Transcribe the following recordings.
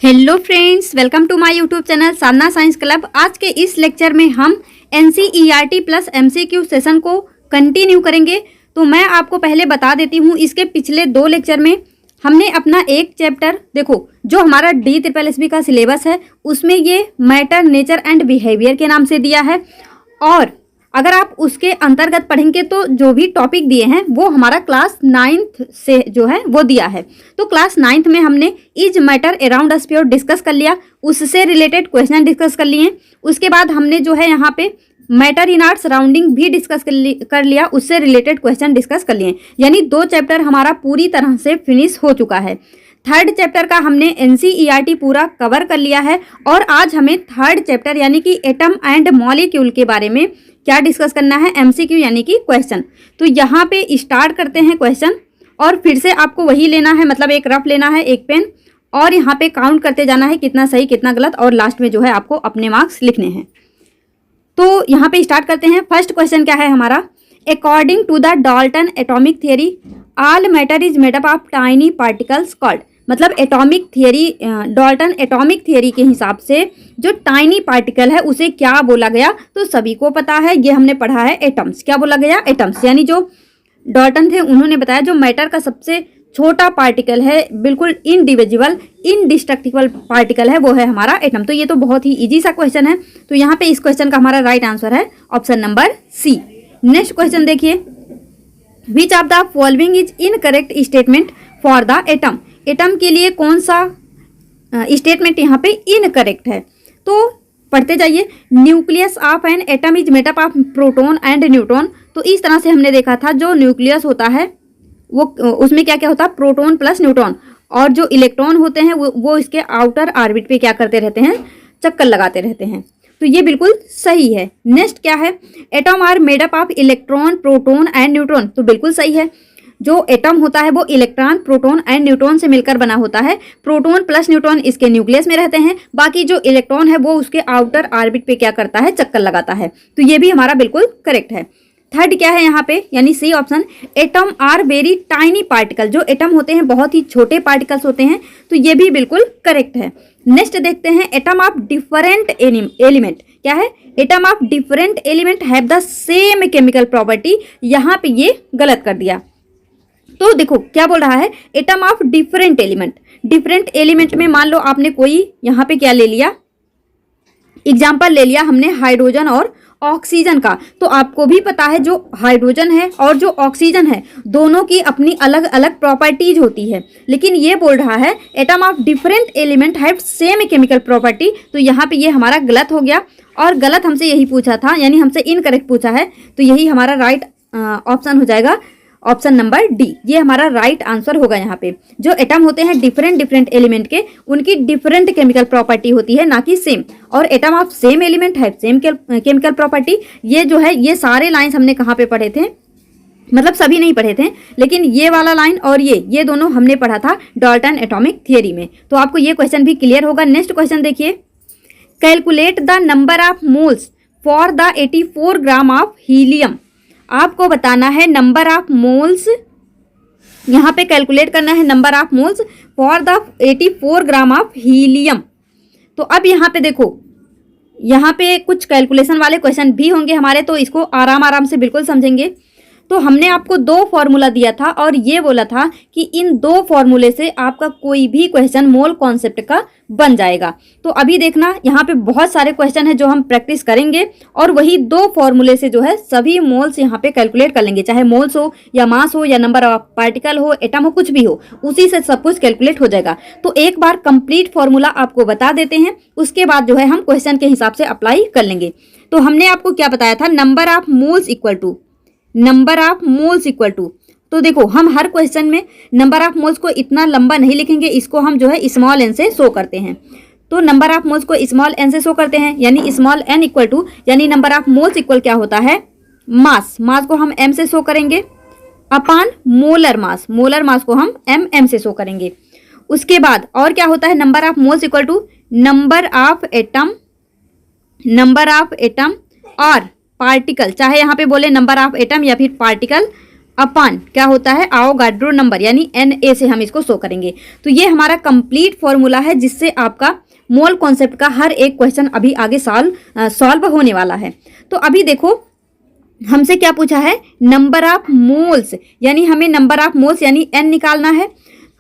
Hello friends, welcome to my YouTube channel Sadhana science club. आज के इस लेक्चर में हम एनसीईआरटी प्लस एमसीक्यू सेशन को कंटिन्यू करेंगे। तो मैं आपको पहले बता देती हूँ, इसके पिछले 2 लेक्चर में हमने अपना एक चैप्टर देखो, जो हमारा DSSB का सिलेबस है उसमें ये मैटर, नेचर एंड बिहेवियर के नाम से दिया है। और अगर आप उसके अंतर्गत पढ़ेंगे तो जो भी टॉपिक दिए हैं वो हमारा क्लास 9th से जो है वो दिया है। तो क्लास 9th में हमने is matter around a sphere discuss कर लिया, उससे रिलेटेड क्वेश्चन डिस्कस कर लिए। उसके बाद हमने जो है यहाँ पे मैटर इन आर सराउंडिंग भी डिस्कस कर लिया, उससे रिलेटेड क्वेश्चन डिस्कस कर लिए। यानी 2 चैप्टर हमारा पूरी तरह से फिनिश हो चुका है। 3rd चैप्टर का हमने एनसीईआरटी पूरा कवर कर लिया है। और आज हमें 3rd चैप्टर यानी कि एटम एंड मॉलिक्यूल के बारे में क्या डिस्कस करना है, एमसीक्यू यानी कि क्वेश्चन। तो यहाँ पे स्टार्ट करते हैं क्वेश्चन, और फिर से आपको वही लेना है, मतलब एक रफ लेना है, एक पेन, और यहाँ पे काउंट करते जाना है कितना सही कितना गलत, और लास्ट में जो है आपको अपने मार्क्स लिखने हैं। तो यहाँ पे स्टार्ट करते हैं। फर्स्ट क्वेश्चन क्या है हमारा, according to the Dalton atomic theory all matter is made up of tiny particles called. मतलब atomic theory, Dalton atomic theory के हिसाब से जो टाइनी पार्टिकल है उसे क्या बोला गया, तो सभी को पता है, ये हमने पढ़ा है, एटम्स। क्या बोला गया, एटम्स। यानी जो डाल्टन थे उन्होंने बताया जो मैटर का सबसे छोटा पार्टिकल है, बिल्कुल इनडिविजिबल इनडिस्ट्रक्टिबल पार्टिकल है, वो है हमारा एटम। तो ये तो बहुत ही इजी सा क्वेश्चन है। तो यहाँ पे इस क्वेश्चन का हमारा राइट आंसर है option number C. Next question देखिए, which of the following is incorrect statement for the atom. Atom के लिए कौन सा स्टेटमेंट यहाँ पे इनकरेक्ट है, तो पढ़ते जाइए। Nucleus of an atom is made up of proton and neutron. तो इस तरह से हमने देखा था, जो न्यूक्लियस होता है वो उसमें क्या क्या होता है, प्रोटॉन प्लस न्यूट्रॉन, और जो इलेक्ट्रॉन होते हैं वो इसके आउटर ऑर्बिट पे क्या करते रहते हैं, चक्कर लगाते रहते हैं। तो ये बिल्कुल सही है। नेक्स्ट क्या है, atom are made up of electron, proton and neutron. तो बिल्कुल सही है, जो एटम होता है वो इलेक्ट्रॉन, प्रोटॉन एंड न्यूट्रॉन से मिलकर बना होता है। प्रोटॉन प्लस न्यूट्रॉन इसके न्यूक्लियस में रहते हैं, बाकी जो इलेक्ट्रॉन है वो उसके आउटर ऑर्बिट पे क्या करता है, चक्कर लगाता है। तो ये भी हमारा बिल्कुल करेक्ट है। 3rd क्या है यहाँ पे, यानी C option, atom are very tiny particle. जो एटम होते हैं बहुत ही छोटे पार्टिकल्स होते हैं, तो ये भी बिल्कुल करेक्ट है। नेक्स्ट देखते हैं, एटम ऑफ डिफरेंट एलिमेंट। क्या है, atom of different element have the same chemical property. यहाँ पे ये गलत कर दिया। तो देखो क्या बोल रहा है, atom of different element. Different element में मान लो आपने कोई यहाँ पे क्या ले लिया, एग्जाम्पल ले लिया हमने हाइड्रोजन और ऑक्सीजन का। तो आपको भी पता है जो हाइड्रोजन है और जो ऑक्सीजन है दोनों की अपनी अलग अलग प्रॉपर्टीज होती है, लेकिन ये बोल रहा है atom of different element have same chemical property. तो यहाँ पे ये हमारा गलत हो गया, और गलत हमसे यही पूछा था, यानी हमसे इनकरेक्ट पूछा है। तो यही हमारा राइट ऑप्शन हो जाएगा, ऑप्शन नंबर डी। ये हमारा राइट आंसर होगा। यहाँ पे जो एटम होते हैं डिफरेंट एलिमेंट के, उनकी डिफरेंट केमिकल प्रॉपर्टी होती है, ना कि सेम। और एटम ऑफ सेम एलिमेंट है सेम केमिकल प्रॉपर्टी। ये जो है ये सारे लाइंस हमने कहाँ पे पढ़े थे, मतलब सभी नहीं पढ़े थे, लेकिन ये वाला लाइन और ये दोनों हमने पढ़ा था डाल्टन एटॉमिक थियरी में। तो आपको ये क्वेश्चन भी क्लियर होगा। नेक्स्ट क्वेश्चन देखिए, calculate the number of moles for the 84 gram of helium. आपको बताना है नंबर ऑफ मोल्स, यहाँ पे कैलकुलेट करना है number of moles for the 84 gram of helium. तो अब यहाँ पे देखो, यहाँ पे कुछ कैलकुलेशन वाले क्वेश्चन भी होंगे हमारे, तो इसको आराम से बिल्कुल समझेंगे। तो हमने आपको 2 फॉर्मूला दिया था, और ये बोला था कि इन 2 फॉर्मूले से आपका कोई भी क्वेश्चन मोल कॉन्सेप्ट का बन जाएगा। तो अभी देखना, यहाँ पे बहुत सारे क्वेश्चन है जो हम प्रैक्टिस करेंगे, और वही 2 फॉर्मूले से जो है सभी मोल्स यहाँ पे कैलकुलेट कर लेंगे, चाहे मोल्स हो या मास हो या नंबर ऑफ पार्टिकल हो, एटम हो, कुछ भी हो, उसी से सब कुछ कैलकुलेट हो जाएगा। तो एक बार कंप्लीट फॉर्मूला आपको बता देते हैं, उसके बाद जो है हम क्वेश्चन के हिसाब से अप्लाई कर लेंगे। तो हमने आपको क्या बताया था, number of moles equal to. तो देखो हम हर क्वेश्चन में नंबर ऑफ मोल्स को इतना लंबा नहीं लिखेंगे, इसको हम जो है स्मॉल एन से शो करते हैं। तो नंबर ऑफ मोल्स को स्मॉल एन से शो करते हैं, यानी स्मॉल एन इक्वल टू, यानी नंबर ऑफ मोल्स इक्वल क्या होता है, मास। मास को हम एम से शो करेंगे upon molar mass. Molar mass को हम एम से शो करेंगे। उसके बाद और क्या होता है, number of moles equal to number of atom और पार्टिकल, चाहे यहाँ पे बोले नंबर ऑफ एटम या फिर पार्टिकल, अपान क्या होता है आवोगाड्रो नंबर यानी Na से हम इसको शो करेंगे। तो ये हमारा कंप्लीट फॉर्मूला है जिससे आपका मोल कॉन्सेप्ट का हर एक क्वेश्चन अभी आगे सॉल्व होने वाला है। तो अभी देखो हमसे क्या पूछा है, नंबर ऑफ मोल्स, यानी हमें नंबर ऑफ मोल्स यानी N निकालना है।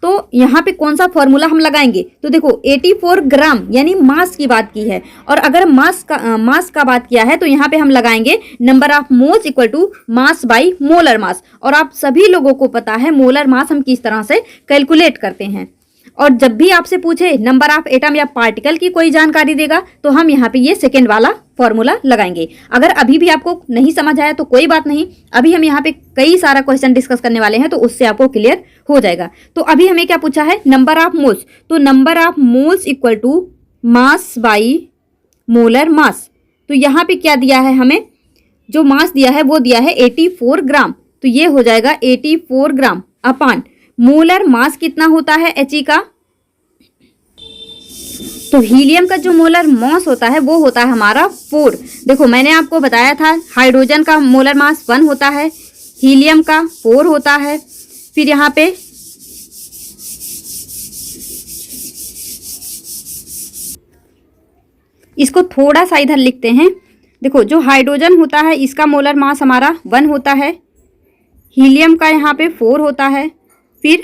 तो यहाँ पे कौन सा फॉर्मूला हम लगाएंगे, तो देखो 84 ग्राम यानी मास की बात की है, और अगर मास का बात किया है तो यहाँ पे हम लगाएंगे number of moles equal to mass by molar mass. और आप सभी लोगों को पता है मोलर मास हम किस तरह से कैलकुलेट करते हैं। और जब भी आपसे पूछे नंबर ऑफ एटम या पार्टिकल की कोई जानकारी देगा तो हम यहाँ पे ये सेकेंड वाला फॉर्मूला लगाएंगे। अगर अभी भी आपको नहीं समझ आया तो कोई बात नहीं, अभी हम यहाँ पे कई सारा क्वेश्चन डिस्कस करने वाले हैं तो उससे आपको क्लियर हो जाएगा। तो अभी हमें क्या पूछा है, नंबर ऑफ मोल्स, तो number of moles equal to mass by molar mass. तो यहाँ पे क्या दिया है, हमें जो मास दिया है वो दिया है 84 ग्राम, तो ये हो जाएगा 84 ग्राम अपान मोलर मास कितना होता है He का, तो हीलियम का जो मोलर मास होता है वो होता है हमारा 4। देखो मैंने आपको बताया था हाइड्रोजन का मोलर मास 1 होता है, हीलियम का 4 होता है। फिर यहाँ पे इसको थोड़ा सा इधर लिखते हैं। देखो जो हाइड्रोजन होता है इसका मोलर मास हमारा 1 होता है, हीलियम का यहाँ पे 4 होता है। फिर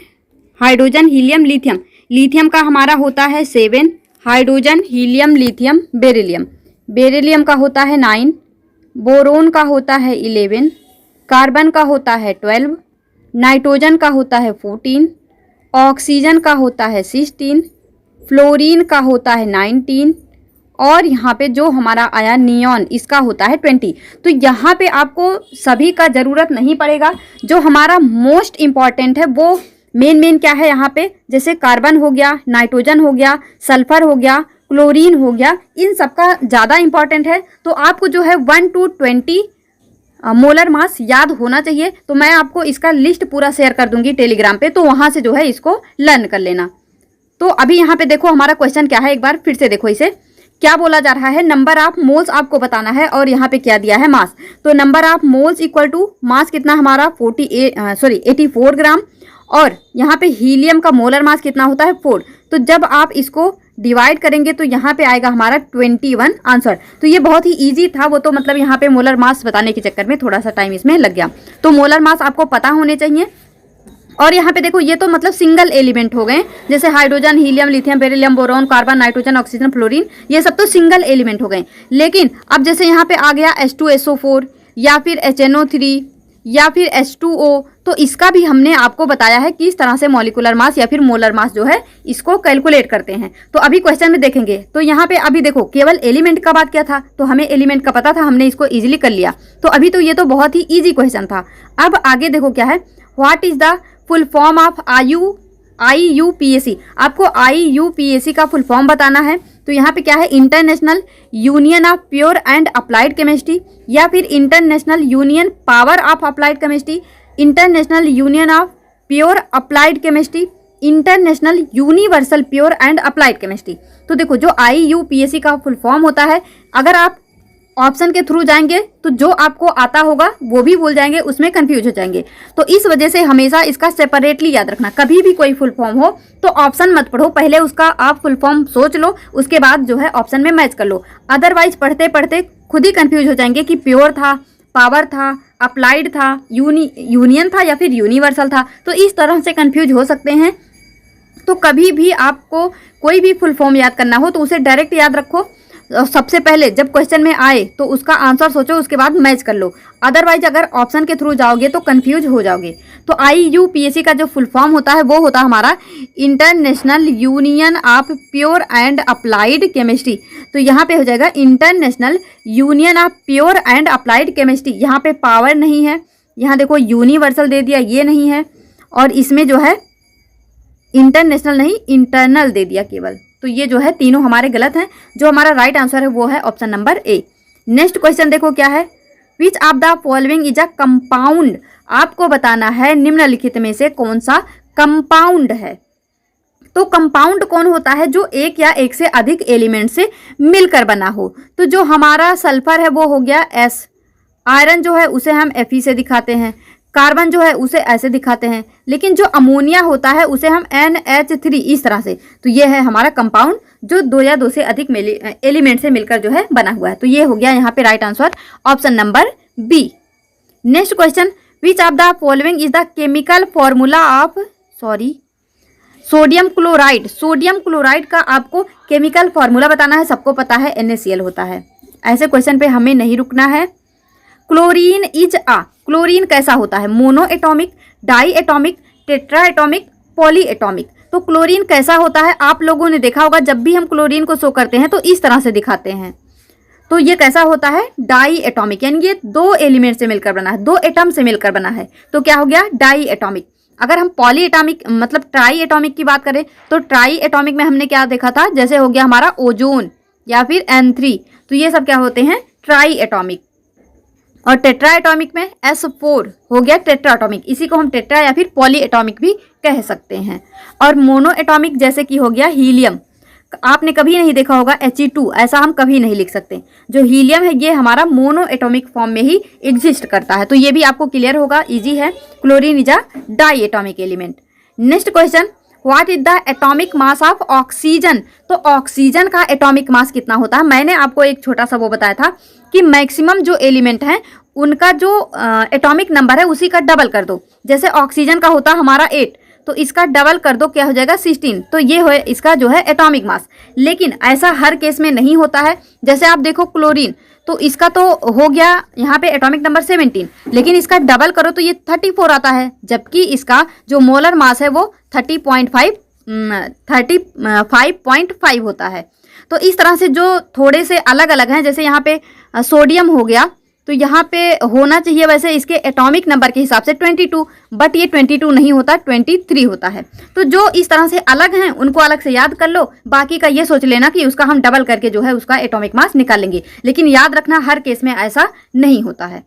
हाइड्रोजन हीलियम लिथियम, लिथियम का हमारा होता है 7, hydrogen helium lithium beryllium, beryllium का होता है 9, बोरोन का होता है 11, कार्बन का होता है 12, नाइट्रोजन का होता है 14, ऑक्सीजन का होता है 16, फ्लोरीन का होता है 19, और यहाँ पे जो हमारा आया नियॉन इसका होता है 20। तो यहाँ पे आपको सभी का ज़रूरत नहीं पड़ेगा, जो हमारा मोस्ट इम्पॉर्टेंट है वो मेन क्या है यहाँ पे, जैसे कार्बन हो गया, नाइट्रोजन हो गया, सल्फर हो गया, क्लोरीन हो गया, इन सब का ज़्यादा इम्पॉर्टेंट है। तो आपको जो है 1 to 20 मोलर मास याद होना चाहिए। तो मैं आपको इसका लिस्ट पूरा शेयर कर दूंगी टेलीग्राम पे, तो वहाँ से जो है इसको लर्न कर लेना। तो अभी यहाँ पे देखो हमारा क्वेश्चन क्या है, एक बार फिर से देखो इसे, क्या बोला जा रहा है, नंबर ऑफ मोल्स आपको बताना है और यहाँ पे क्या दिया है मास। तो number of moles equal to mass कितना हमारा 84 ग्राम, और यहाँ पे हीलियम का मोलर मास कितना होता है 4। तो जब आप इसको डिवाइड करेंगे तो यहाँ पे आएगा हमारा 21 आंसर। तो ये बहुत ही इजी था, वो तो मतलब यहाँ पे मोलर मास बताने के चक्कर में थोड़ा सा टाइम इसमें लग गया। तो मोलर मास आपको पता होने चाहिए। और यहाँ पे देखो ये तो मतलब सिंगल एलिमेंट हो गए, जैसे hydrogen helium lithium beryllium boron carbon nitrogen oxygen fluorine, ये सब तो सिंगल एलिमेंट हो गए। लेकिन अब जैसे यहाँ पे आ गया H2SO4 या फिर HNO3 या फिर H2O, तो इसका भी हमने आपको बताया है किस तरह से मॉलिक्यूलर मास या फिर मोलर मास जो है इसको कैलकुलेट करते हैं। तो अभी क्वेश्चन में देखेंगे तो यहाँ पे अभी देखो केवल एलिमेंट का बात किया था, तो हमें एलिमेंट का पता था, हमने इसको इजीली कर लिया। तो अभी तो ये तो बहुत ही इजी क्वेश्चन था। अब आगे देखो क्या है, what is the full form of IUPAC। आपको IUPAC का फुल फॉर्म बताना है। तो यहाँ पे क्या है, international union of pure and applied chemistry, या फिर international union power of applied chemistry, international union of pure applied chemistry, international universal pure and applied chemistry. तो देखो जो IUPAC का फुल फॉर्म होता है, अगर आप ऑप्शन के थ्रू जाएंगे तो जो आपको आता होगा वो भी भूल जाएंगे, उसमें कंफ्यूज हो जाएंगे। तो इस वजह से हमेशा इसका सेपरेटली याद रखना। कभी भी कोई फुल फॉर्म हो तो ऑप्शन मत पढ़ो, पहले उसका आप फुल फॉर्म सोच लो, उसके बाद जो है ऑप्शन में मैच कर लो। अदरवाइज पढ़ते पढ़ते खुद ही कंफ्यूज हो जाएंगे कि प्योर था, पावर था, अप्लाइड था, यूनियन था या फिर यूनिवर्सल था। तो इस तरह से कंफ्यूज हो सकते हैं। तो कभी भी आपको कोई भी फुल फॉर्म याद करना हो तो उसे डायरेक्ट याद रखो। सबसे पहले जब क्वेश्चन में आए तो उसका आंसर सोचो, उसके बाद मैच कर लो। अदरवाइज अगर ऑप्शन के थ्रू जाओगे तो कंफ्यूज हो जाओगे। तो IUPAC का जो फुल फॉर्म होता है वो होता है हमारा international union of pure and applied chemistry. तो यहाँ पे हो जाएगा international union of pure and applied chemistry. यहाँ पे पावर नहीं है, यहाँ देखो यूनिवर्सल दे दिया, ये नहीं है, और इसमें जो है इंटरनेशनल नहीं इंटरनल दे दिया केवल। तो ये जो है तीनों हमारे गलत हैं। जो हमारा राइट आंसर है वो है option number A. Next question देखो क्या है, विच of the following is a compound. आपको बताना है निम्नलिखित में से कौन सा कंपाउंड है। तो कंपाउंड कौन होता है, जो एक या एक से अधिक एलिमेंट से मिलकर बना हो। तो जो हमारा सल्फर है वो हो गया S, आयरन जो है उसे हम Fe से दिखाते हैं, कार्बन जो है उसे ऐसे दिखाते हैं, लेकिन जो अमोनिया होता है उसे हम NH3 इस तरह से। तो ये है हमारा कंपाउंड जो 2 या 2 से अधिक एलिमेंट से मिलकर जो है बना हुआ है। तो ये हो गया यहाँ पे right answer option number B. Next question, which of the following is the chemical formula of sodium chloride. Sodium chloride का आपको केमिकल फॉर्मूला बताना है। सबको पता है NaCl होता है। ऐसे क्वेश्चन पे हमें नहीं रुकना है। क्लोरीन इज क्लोरीन कैसा होता है? Monoatomic, diatomic, tetratomic, polyatomic. तो क्लोरीन कैसा होता है? आप लोगों ने देखा होगा जब भी हम क्लोरीन को शो करते हैं तो इस तरह से दिखाते हैं। तो ये कैसा होता है? डाई एटॉमिक, यानी ये 2 एलिमेंट से मिलकर बना है, 2 एटम से मिलकर बना है। तो क्या हो गया? Diatomic. अगर हम पॉली एटॉमिक मतलब ट्राई एटॉमिक की बात करें तो ट्राई एटॉमिक में हमने क्या देखा था? जैसे हो गया हमारा ओजोन या फिर N3। तो ये सब क्या होते हैं? Try atomic. और टेट्रा एटॉमिक में S4 हो गया टेट्रा एटॉमिक। इसी को हम टेट्रा या फिर पॉली एटॉमिक भी कह सकते हैं। और मोनो एटॉमिक जैसे कि हो गया हीलियम। आपने कभी नहीं देखा होगा He2, ऐसा हम कभी नहीं लिख सकते। जो हीलियम है ये हमारा मोनो एटॉमिक फॉर्म में ही एग्जिस्ट करता है। तो ये भी आपको क्लियर होगा, इजी है। Chlorine is a diatomic element. Next question, what is the atomic mass of oxygen. तो ऑक्सीजन का एटॉमिक मास कितना होता है? मैंने आपको एक छोटा सा वो बताया था कि मैक्सिमम जो एलिमेंट हैं उनका जो एटॉमिक नंबर है उसी का डबल कर दो। जैसे ऑक्सीजन का होता है हमारा 8, तो इसका डबल कर दो, क्या हो जाएगा? 16। तो ये हो इसका जो है एटॉमिक मास। लेकिन ऐसा हर केस में नहीं होता है। जैसे आप देखो क्लोरीन, तो इसका तो हो गया यहाँ पे एटॉमिक नंबर 17, लेकिन इसका डबल करो तो ये 34 आता है, जबकि इसका जो मोलर मास है वो 35.5 होता है। तो इस तरह से जो थोड़े से अलग अलग हैं, जैसे यहाँ पे सोडियम हो गया, तो यहाँ पे होना चाहिए वैसे इसके एटॉमिक नंबर के हिसाब से 22, बट ये 22 नहीं होता, 23 होता है। तो जो इस तरह से अलग हैं उनको अलग से याद कर लो, बाकी का ये सोच लेना कि उसका हम डबल करके जो है उसका एटॉमिक मास निकालेंगे। लेकिन याद रखना हर केस में ऐसा नहीं होता है।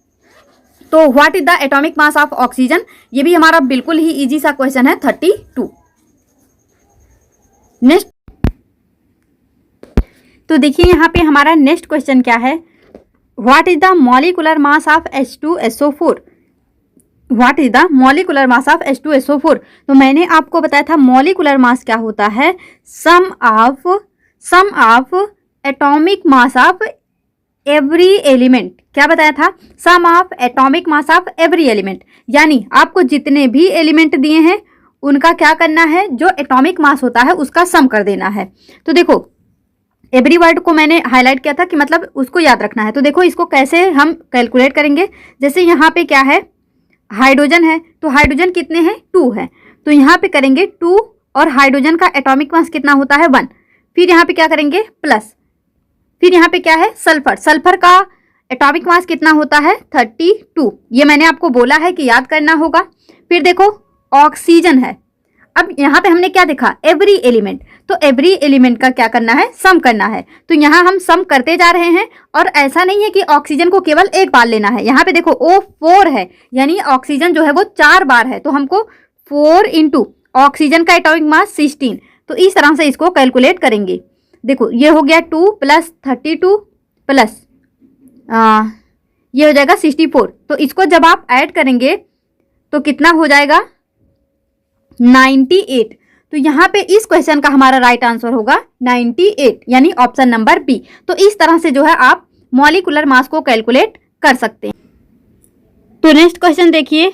तो what is the atomic mass of oxygen, ये भी हमारा बिल्कुल ही इजी सा क्वेश्चन है, 32। नेक्स्ट, तो देखिए यहाँ पे हमारा नेक्स्ट क्वेश्चन क्या है, what is the molecular mass of H2SO4। What is the molecular mass of H2SO4। तो मैंने आपको बताया था मॉलिकुलर मास क्या होता है? Sum of atomic mass of every element. क्या बताया था? Sum of atomic mass of every element. यानी आपको जितने भी एलिमेंट दिए हैं उनका क्या करना है? जो एटॉमिक मास होता है उसका सम कर देना है। तो देखो एवरी वर्ड को मैंने हाईलाइट किया था कि मतलब उसको याद रखना है। तो देखो इसको कैसे हम कैलकुलेट करेंगे। जैसे यहाँ पे क्या है? हाइड्रोजन है, तो हाइड्रोजन कितने हैं? 2 है। तो यहाँ पे करेंगे 2 और हाइड्रोजन का एटॉमिक मास कितना होता है? 1। फिर यहाँ पे क्या करेंगे? प्लस। फिर यहाँ पे क्या है? सल्फर। सल्फर का एटॉमिक मास कितना होता है? 32। ये मैंने आपको बोला है कि याद करना होगा। फिर देखो ऑक्सीजन है। अब यहाँ पे हमने क्या देखा? Every element. तो एवरी एलिमेंट का क्या करना है? सम करना है। तो यहाँ हम सम करते जा रहे हैं। और ऐसा नहीं है कि ऑक्सीजन को केवल एक बार लेना है। यहाँ पे देखो O4 है, यानी ऑक्सीजन जो है वो 4 बार है। तो हमको 4 इंटू ऑक्सीजन का एटॉमिक मास 16। तो इस तरह से इसको कैलकुलेट करेंगे। देखो ये हो गया 2 + 32 प्लस ये हो जाएगा 64। तो इसको जब आप ऐड करेंगे तो कितना हो जाएगा? 98। तो यहाँ पे इस क्वेश्चन का हमारा राइट आंसर होगा 98, यानी ऑप्शन नंबर बी। तो इस तरह से जो है आप मॉलिकुलर मास को कैलकुलेट कर सकते हैं। तो नेक्स्ट क्वेश्चन देखिए।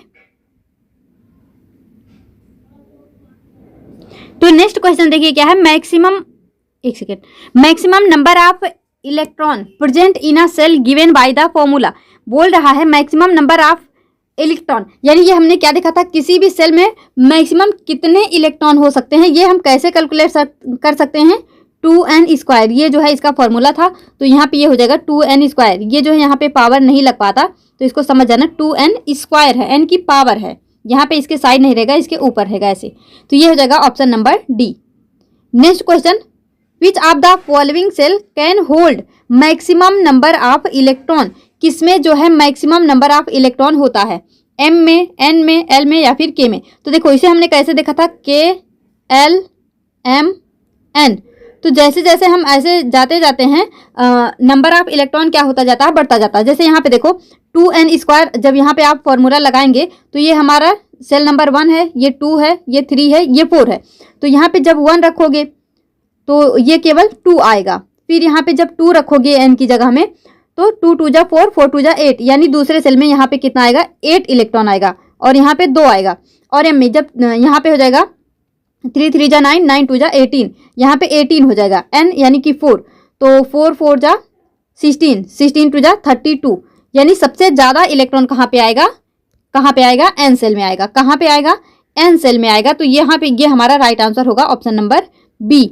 क्या है? Maximum number of electron present in a shell given by the formula. बोल रहा है मैक्सिमम नंबर ऑफ इलेक्ट्रॉन, यानी ये हमने क्या देखा था? किसी भी सेल में मैक्सिमम कितने इलेक्ट्रॉन हो सकते हैं ये हम कैसे कैलकुलेट कर सकते हैं? 2n²। ये जो है इसका फॉर्मूला था। तो यहाँ पे ये हो जाएगा 2n²। ये जो है यहाँ पे पावर नहीं लग पाता, तो इसको समझ जाना 2n² है, n की पावर है। यहाँ पे इसके साइड नहीं रहेगा, इसके ऊपर रहेगा ऐसे। तो ये हो जाएगा option number D. Next question, which of the following shell can hold maximum number of electron. किसमें जो है मैक्सिमम नंबर ऑफ इलेक्ट्रॉन होता है? M में, N में, L में या फिर K में। तो देखो इसे हमने कैसे देखा था? K, L, M, N। तो जैसे जैसे हम ऐसे जाते जाते हैं नंबर ऑफ इलेक्ट्रॉन क्या होता जाता है, बढ़ता जाता है। जैसे यहाँ पे देखो 2n², जब यहाँ पे आप फॉर्मूला लगाएंगे तो ये हमारा सेल नंबर 1 है, ये 2 है, ये 3 है, ये 4 है। तो यहाँ पे जब 1 रखोगे तो ये केवल 2 आएगा। फिर यहाँ पे जब 2 रखोगे n की जगह में तो 2 2 जा 4, 4 2 जा 8, यानी दूसरे सेल में यहाँ पे कितना आएगा, 8 इलेक्ट्रॉन आएगा और यहाँ पे 2 आएगा। और m में जब यहाँ पे हो जाएगा 3 3 जा 9, 9 2 जा 18, यहाँ पे 18 हो जाएगा। n यानी कि 4, तो 4 4 जा 16, 16 2 जा 32, यानी सबसे ज़्यादा इलेक्ट्रॉन कहाँ पे आएगा, कहाँ पे आएगा, n सेल में आएगा। कहाँ पे आएगा, n सेल में आएगा। तो यहाँ पे ये हमारा राइट आंसर होगा option number B.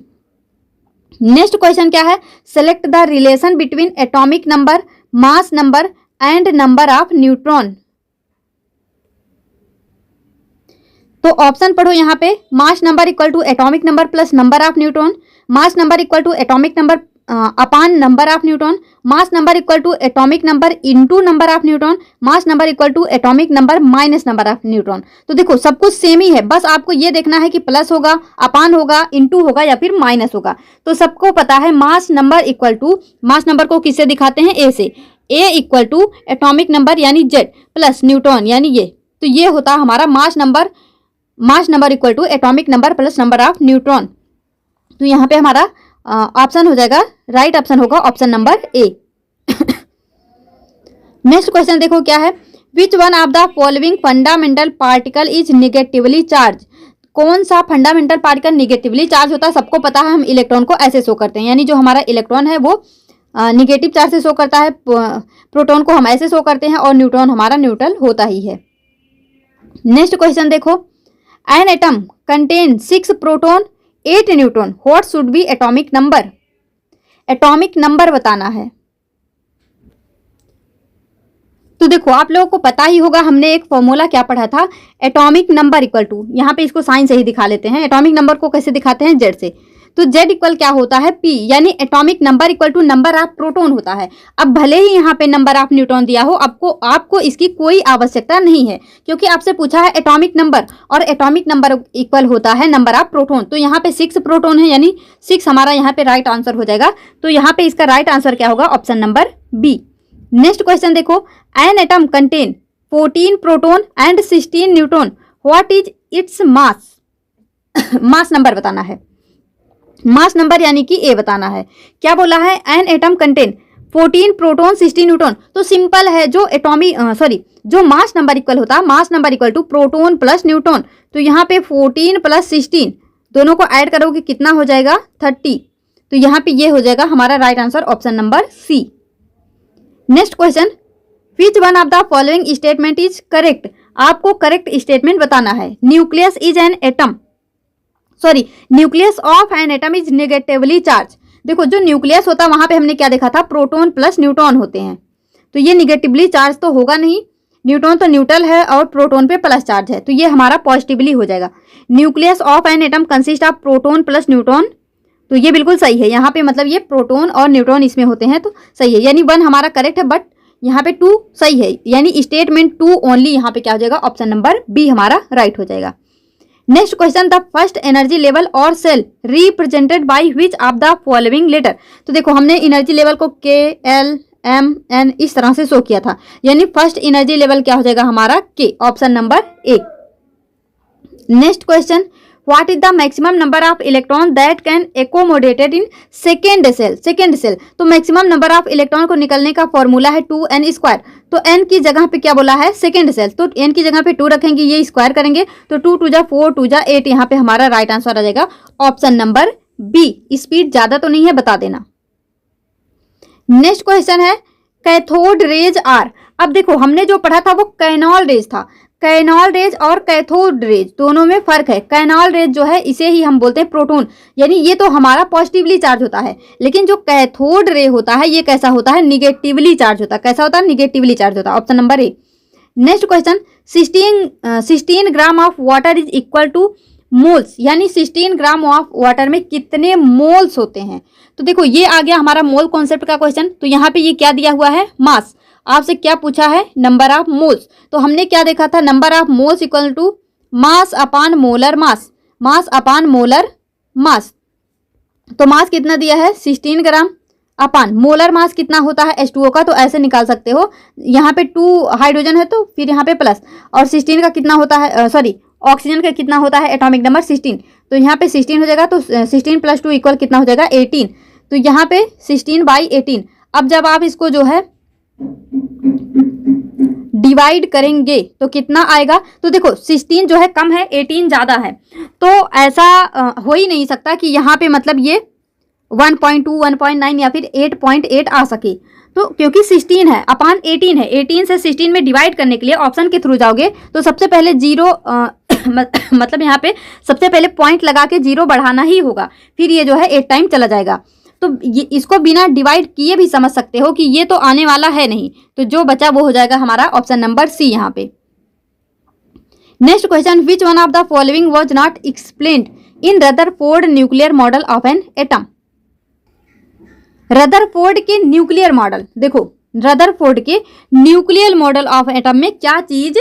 Next question क्या है, select the relation between atomic number, mass number and number of neutron. तो ऑप्शन पढ़ो यहाँ पे, mass number equal to atomic number plus number of neutron, mass number equal to atomic number upon number of neutron, mass number equal to atomic number into number of neutron, mass number equal to atomic number minus number of neutron. तो देखो सब कुछ same ही है, बस आपको ये देखना है कि प्लस होगा, अपान होगा, इनटू होगा या फिर माइनस होगा। तो सबको पता है mass number equal to, mass number को किससे दिखाते हैं, ए से, A equal to atomic number यानी जेड प्लस न्यूट्रॉन यानी ये। तो ये होता हमारा mass number equal to atomic number plus number of neutron. तो यहाँ पे हमारा ऑप्शन हो जाएगा, राइट ऑप्शन होगा option number A. Next question देखो क्या है, which one of the following fundamental particle is negatively charge. कौन सा फंडामेंटल पार्टिकल निगेटिवली चार्ज होता है, सबको पता है हम इलेक्ट्रॉन को ऐसे शो करते हैं, यानी जो हमारा इलेक्ट्रॉन है वो निगेटिव चार्ज से शो करता है, प्रोटॉन को हम ऐसे शो करते हैं और न्यूट्रॉन हमारा न्यूट्रल होता ही है। नेक्स्ट क्वेश्चन देखो, an atom contain 6 proton 8 neutron, what should be atomic number. Atomic number बताना है। तो देखो आप लोगों को पता ही होगा, हमने एक फॉर्मूला क्या पढ़ा था, एटॉमिक नंबर इक्वल टू, यहाँ पे इसको साइन से ही दिखा लेते हैं, एटॉमिक नंबर को कैसे दिखाते हैं, जेड से। तो जेड इक्वल क्या होता है, पी, यानी atomic number equal to number of proton होता है। अब भले ही यहाँ पे नंबर ऑफ न्यूट्रॉन दिया हो, आपको इसकी कोई आवश्यकता नहीं है, क्योंकि आपसे पूछा है एटॉमिक नंबर, और एटॉमिक नंबर इक्वल होता है नंबर ऑफ प्रोटॉन। तो यहाँ पे 6 प्रोटॉन है, यानी 6 हमारा यहाँ पे राइट आंसर हो जाएगा। तो यहाँ पे इसका राइट आंसर क्या होगा, option number B. Next question देखो, an atom contain 14 proton and 16 neutron, what is its mass. Mass number बताना है, मास नंबर यानी कि ए बताना है। क्या बोला है, an atom contain 14 proton 16 neutron. तो सिंपल है, जो मास नंबर इक्वल होता है, mass number equal to proton plus neutron. तो यहाँ पे 14 प्लस 16 दोनों को ऐड करोगे कितना हो जाएगा, 30। तो यहाँ पे ये हो जाएगा हमारा right answer option number C. Next question, which one of the following statement is correct. आपको करेक्ट स्टेटमेंट बताना है। Nucleus is an atom, nucleus of an atom is negatively charge. देखो जो न्यूक्लियस होता है वहां पे हमने क्या देखा था, प्रोटॉन प्लस न्यूट्रॉन होते हैं, तो ये निगेटिवली चार्ज तो होगा नहीं, न्यूट्रॉन तो न्यूट्रल है और प्रोटॉन पे प्लस चार्ज है, तो ये हमारा पॉजिटिवली हो जाएगा। Nucleus of an atom consist of proton plus neutron, तो ये बिल्कुल सही है। यहाँ पे मतलब ये प्रोटॉन और न्यूट्रॉन इसमें होते हैं, तो सही है, यानी 1 हमारा करेक्ट है, बट यहाँ पे 2 सही है, यानी स्टेटमेंट 2 ओनली यहाँ पे क्या हो जाएगा, ऑप्शन नंबर बी हमारा राइट हो जाएगा। Next question, the first energy level or shell represented by which of the following letter. तो देखो हमने एनर्जी लेवल को के, एल, एम, एन इस तरह से शो किया था, यानी फर्स्ट एनर्जी लेवल क्या हो जाएगा हमारा के, option number A. Next question, what is the maximum number of electron that can accommodated in second shell. तो मैक्सिमम नंबर ऑफ इलेक्ट्रॉन को निकलने का फॉर्मूला है 2n²। तो n की जगह पे क्या बोला है, सेकेंड सेल, तो n की जगह पे 2 रखेंगे, ये स्क्वायर करेंगे तो 2 2 जा 4, 2 जा 8, यहाँ पे हमारा राइट आंसर आ जाएगा ऑप्शन नंबर बी। स्पीड ज्यादा तो नहीं है, बता देना। नेक्स्ट क्वेश्चन है, कैथोड रेज आर। अब देखो हमने जो पढ़ा था वो कैनॉल रेज था, कैनॉल रेज और कैथोड रेज दोनों में फर्क है। कैनॉल रेज जो है इसे ही हम बोलते हैं प्रोटॉन, यानी ये तो हमारा पॉजिटिवली चार्ज होता है, लेकिन जो कैथोड रे होता है ये कैसा होता है, निगेटिवली चार्ज होता है। कैसा होता है, निगेटिवली चार्ज होता है, option number A. Next question, 16 gram of water is equal two moles, यानी 16 ग्राम ऑफ वाटर में कितने मोल्स होते हैं। तो देखो ये आ गया हमारा मोल कॉन्सेप्ट का क्वेश्चन। तो यहाँ पे ये क्या दिया हुआ है, मास। आपसे क्या पूछा है, नंबर ऑफ मोल्स। तो हमने क्या देखा था, number of moles equal to mass upon molar mass, mass upon molar mass. तो मास कितना दिया है 16 ग्राम अपान मोलर मास कितना होता है H2O का, तो ऐसे निकाल सकते हो। यहाँ पे 2 हाइड्रोजन है तो फिर यहाँ पे प्लस, और 16 का कितना होता है, सॉरी ऑक्सीजन का कितना होता है एटॉमिक नंबर 16, तो यहाँ पे 16 हो जाएगा। तो 16 + 2 इक्वल कितना हो जाएगा 18, तो यहाँ पे 16/18। अब जब आप इसको जो है डिवाइड करेंगे तो कितना आएगा, तो देखो 16 जो है कम है, 18 ज़्यादा है, तो ऐसा हो ही नहीं सकता कि यहाँ पे मतलब ये 1.2, 1.9 या फिर 8.8 आ सके। तो क्योंकि 16 है अपान 18 है, 18 से 16 में डिवाइड करने के लिए ऑप्शन के थ्रू जाओगे तो सबसे पहले जीरो मतलब यहाँ पे सबसे पहले पॉइंट लगा के जीरो बढ़ाना ही होगा, फिर ये जो है 8 टाइम चला जाएगा। तो ये इसको बिना डिवाइड किए भी समझ सकते हो कि ये तो आने वाला है नहीं, तो जो बचा वो हो जाएगा हमारा ऑप्शन नंबर सी यहाँ पे। Next question, which one of the following was not explained in Rutherford nuclear model of an atom. Rutherford के न्यूक्लियर मॉडल, देखो रदरफोर्ड के न्यूक्लियर मॉडल ऑफ एटम में क्या चीज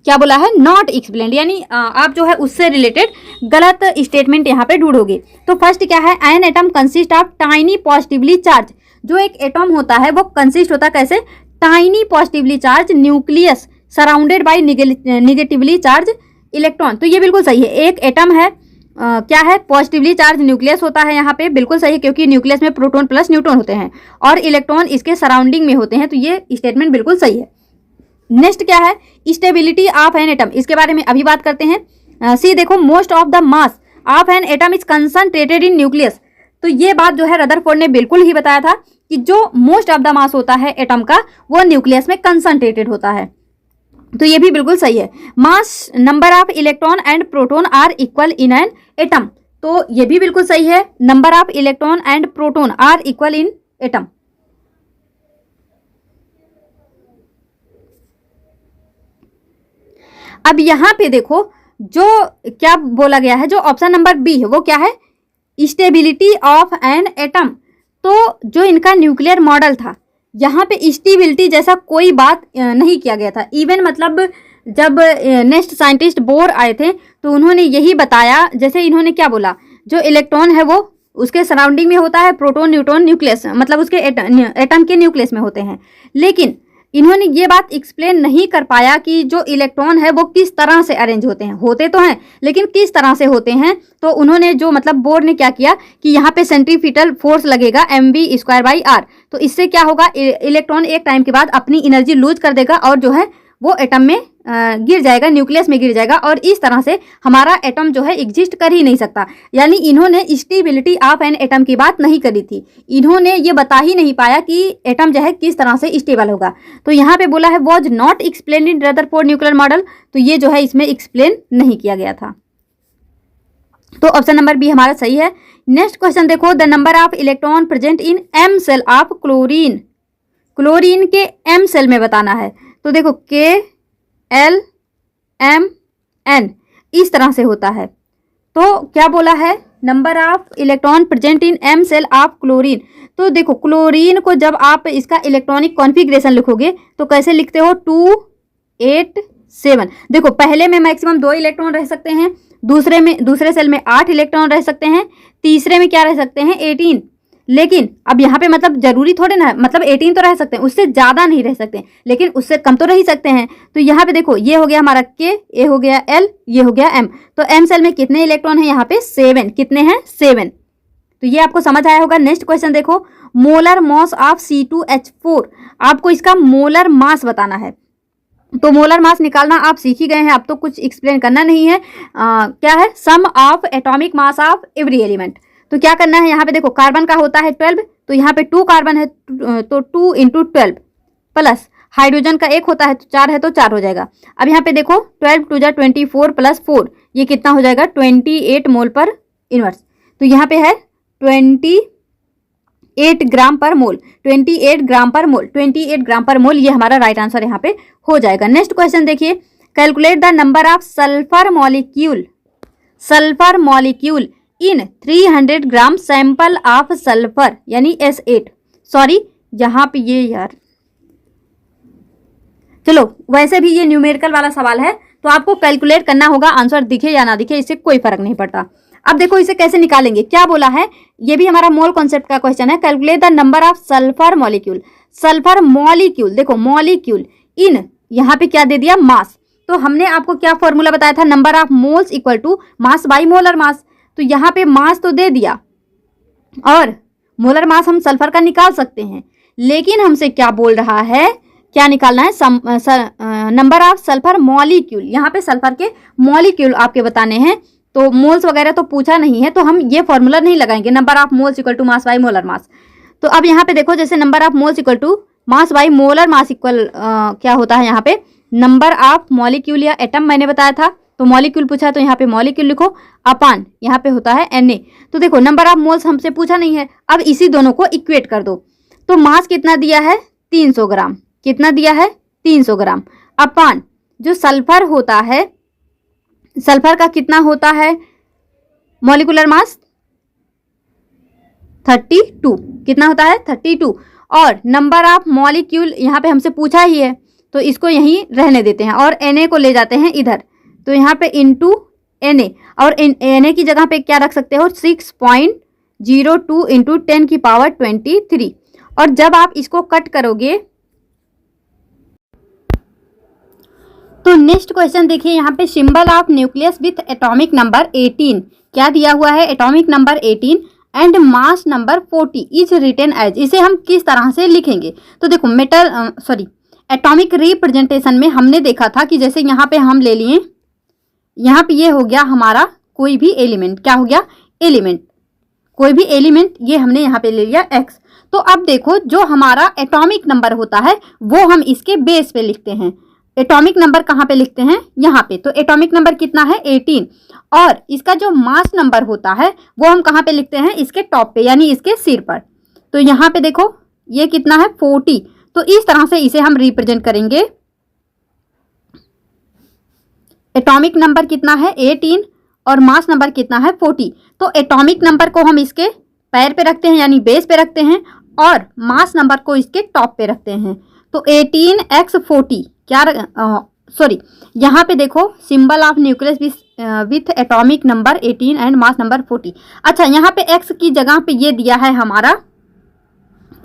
क्या बोला है, नॉट एक्सप्लेन्ड, यानी आप जो है उससे रिलेटेड गलत स्टेटमेंट यहाँ पे ढूंढोगे। तो फर्स्ट क्या है, an atom consist of tiny positively charge. जो एक एटम होता है वो कंसिस्ट होता है कैसे, tiny positively charge nucleus surrounded by negatively charge electron. तो ये बिल्कुल सही है, एक एटम है क्या है, पॉजिटिवली चार्ज न्यूक्लियस होता है यहाँ पे, बिल्कुल सही है, क्योंकि न्यूक्लियस में प्रोटॉन प्लस न्यूट्रॉन होते हैं और इलेक्ट्रॉन इसके सराउंडिंग में होते हैं, तो ये स्टेटमेंट बिल्कुल सही है। नेक्स्ट क्या है, स्टेबिलिटी ऑफ एन एटम, इसके बारे में अभी बात करते हैं। सी देखो, most of the mass of an atom is concentrated in nucleus. तो ये बात जो है रदरफोर्ड ने बिल्कुल ही बताया था कि जो मोस्ट ऑफ द मास होता है एटम का वो न्यूक्लियस में कंसंट्रेटेड होता है, तो ये भी बिल्कुल सही है। Mass number of electron and proton are equal in an atom, तो ये भी बिल्कुल सही है, number of electron and proton are equal in atom. अब यहाँ पे देखो जो क्या बोला गया है, जो ऑप्शन नंबर बी है वो क्या है, स्टेबिलिटी ऑफ एन एटम। तो जो इनका न्यूक्लियर मॉडल था यहाँ पे स्टेबिलिटी जैसा कोई बात नहीं किया गया था। इवन मतलब जब नेक्स्ट साइंटिस्ट बोर आए थे तो उन्होंने यही बताया, जैसे इन्होंने क्या बोला, जो इलेक्ट्रॉन है वो उसके सराउंडिंग में होता है, प्रोटॉन न्यूट्रॉन न्यूक्लियस मतलब उसके एटम के न्यूक्लियस में होते हैं, लेकिन इन्होंने ये बात एक्सप्लेन नहीं कर पाया कि जो इलेक्ट्रॉन है वो किस तरह से अरेंज होते हैं, होते तो हैं लेकिन किस तरह से होते हैं। तो उन्होंने जो मतलब बोर्ड ने क्या किया कि यहाँ पे सेंट्रीफ्यूगल फोर्स लगेगा mv²/r, तो इससे क्या होगा, इलेक्ट्रॉन एक टाइम के बाद अपनी एनर्जी लूज कर देगा और जो है वो एटम में गिर जाएगा, न्यूक्लियस में गिर जाएगा, और इस तरह से हमारा एटम जो है एग्जिस्ट कर ही नहीं सकता। यानी इन्होंने स्टेबिलिटी ऑफ एन एटम की बात नहीं करी थी, इन्होंने ये बता ही नहीं पाया कि एटम जो है किस तरह से स्टेबल होगा। तो यहाँ पे बोला है was not explain in Rutherford nuclear model, तो ये जो है इसमें एक्सप्लेन नहीं किया गया था, तो ऑप्शन नंबर बी हमारा सही है। नेक्स्ट क्वेश्चन देखो, the number of electron present in M shell of chlorine, chlorine के एम सेल में बताना है। तो देखो KLMN इस तरह से होता है, तो क्या बोला है, number of electron present in M shell of chlorine. तो देखो क्लोरीन को जब आप इसका इलेक्ट्रॉनिक कॉन्फ़िगरेशन लिखोगे तो कैसे लिखते हो, 287। देखो पहले में मैक्सिमम 2 इलेक्ट्रॉन रह सकते हैं, दूसरे सेल में 8 इलेक्ट्रॉन रह सकते हैं, तीसरे में क्या रह सकते हैं 18। लेकिन अब यहाँ पे मतलब जरूरी थोड़े ना है, मतलब 18 तो रह सकते हैं, उससे ज़्यादा नहीं रह सकते, लेकिन उससे कम तो रह ही सकते हैं। तो यहाँ पे देखो ये हो गया हमारा K, ये हो गया L, ये हो गया M। तो M सेल में कितने इलेक्ट्रॉन हैं यहाँ पे 7, कितने हैं 7। तो ये आपको समझ आया होगा। नेक्स्ट क्वेश्चन देखो, मोलर मास ऑफ C2H4, आपको इसका मोलर मास बताना है। तो मोलर मास निकालना आप सीख ही गए हैं, अब तो कुछ एक्सप्लेन करना नहीं है। क्या है, sum of atomic mass of every element. तो क्या करना है, यहाँ पे देखो कार्बन का होता है 12, तो यहाँ पे 2 कार्बन है तो 2 × 12 प्लस हाइड्रोजन का 1 होता है तो 4 है तो 4 हो जाएगा। अब यहाँ पे देखो 12 × 2 = 24 + 4, ये कितना हो जाएगा 28 मोल पर इनवर्स। तो यहाँ पे है 28 ग्राम पर मोल, 28 ग्राम पर मोल, 28 ग्राम पर मोल, ये हमारा राइट आंसर यहाँ पे हो जाएगा। नेक्स्ट क्वेश्चन देखिए, calculate the number of sulphur molecule in 300 gram sample of sulphur, यानी S8। सॉरी यहाँ पे ये यार, चलो वैसे भी ये न्यूमेरिकल वाला सवाल है तो आपको कैलकुलेट करना होगा, आंसर दिखे या ना दिखे इससे कोई फर्क नहीं पड़ता। अब देखो इसे कैसे निकालेंगे, क्या बोला है, ये भी हमारा मोल कॉन्सेप्ट का क्वेश्चन है। Calculate the number of sulphur molecule. Sulphur molecule, देखो मॉलिक्यूल इन, यहाँ पे क्या दे दिया, मास। तो हमने आपको क्या फॉर्मूला बताया था, number of moles equal to mass by molar mass. तो यहाँ पे मास तो दे दिया और मोलर मास हम सल्फर का निकाल सकते हैं, लेकिन हमसे क्या बोल रहा है, क्या निकालना है, नंबर ऑफ सल्फर मॉलिक्यूल। यहाँ पे सल्फर के मॉलिक्यूल आपके बताने हैं, तो मोल्स वगैरह तो पूछा नहीं है, तो हम ये फॉर्मूला नहीं लगाएंगे, number of moles equal to mass by molar mass. तो अब यहाँ पे देखो, जैसे number of moles equal to mass by molar mass equal क्या होता है, यहाँ पे नंबर ऑफ मॉलिक्यूल या एटम मैंने बताया था, तो मॉलिक्यूल पूछा है तो यहाँ पे मॉलिक्यूल लिखो, अपान यहाँ पे होता है Na। तो देखो नंबर ऑफ मोल्स हमसे पूछा नहीं है, अब इसी दोनों को इक्वेट कर दो। तो मास कितना दिया है, 300 ग्राम, कितना दिया है, 300 ग्राम, अपान जो सल्फर होता है, सल्फर का कितना होता है मॉलिक्यूलर मास, 32, कितना होता है 32, और नंबर ऑफ मॉलिक्यूल यहाँ पे हमसे पूछा ही है, तो इसको यहीं रहने देते हैं और Na को ले जाते हैं इधर, तो यहाँ पे इंटू Na, और Na की जगह पे क्या रख सकते हो, 6.02 इंटू 10 की पावर 23। और जब आप इसको कट करोगे तो नेक्स्ट क्वेश्चन देखिए, यहाँ पे symbol of nucleus with atomic number 18, क्या दिया हुआ है, atomic number 18 and mass number 40 is written as. इसे हम किस तरह से लिखेंगे, तो देखो एटॉमिक रिप्रेजेंटेशन में हमने देखा था कि जैसे यहाँ पे हम ले लिए, यहाँ पे ये हो गया हमारा कोई भी एलिमेंट, क्या हो गया, एलिमेंट, कोई भी एलिमेंट, ये हमने यहाँ पे ले लिया x। तो अब देखो जो हमारा एटॉमिक नंबर होता है वो हम इसके बेस पे लिखते हैं। एटॉमिक नंबर कहाँ पे लिखते हैं, यहाँ पे। तो एटॉमिक नंबर कितना है, 18, और इसका जो मास नंबर होता है वो हम कहाँ पे लिखते हैं, इसके टॉप पे, यानी इसके सिर पर। तो यहाँ पे देखो ये कितना है, 40। तो इस तरह से इसे हम रिप्रेजेंट करेंगे। एटॉमिक नंबर कितना है, 18, और मास नंबर कितना है, 40। तो एटॉमिक नंबर को हम इसके पैर पे रखते हैं, यानी बेस पे रखते हैं, और मास नंबर को इसके टॉप पे रखते हैं। तो 18x 40, क्या यहाँ पे देखो symbol of nucleus with atomic number 18 and mass number 40। अच्छा, यहाँ पे x की जगह पे ये दिया है हमारा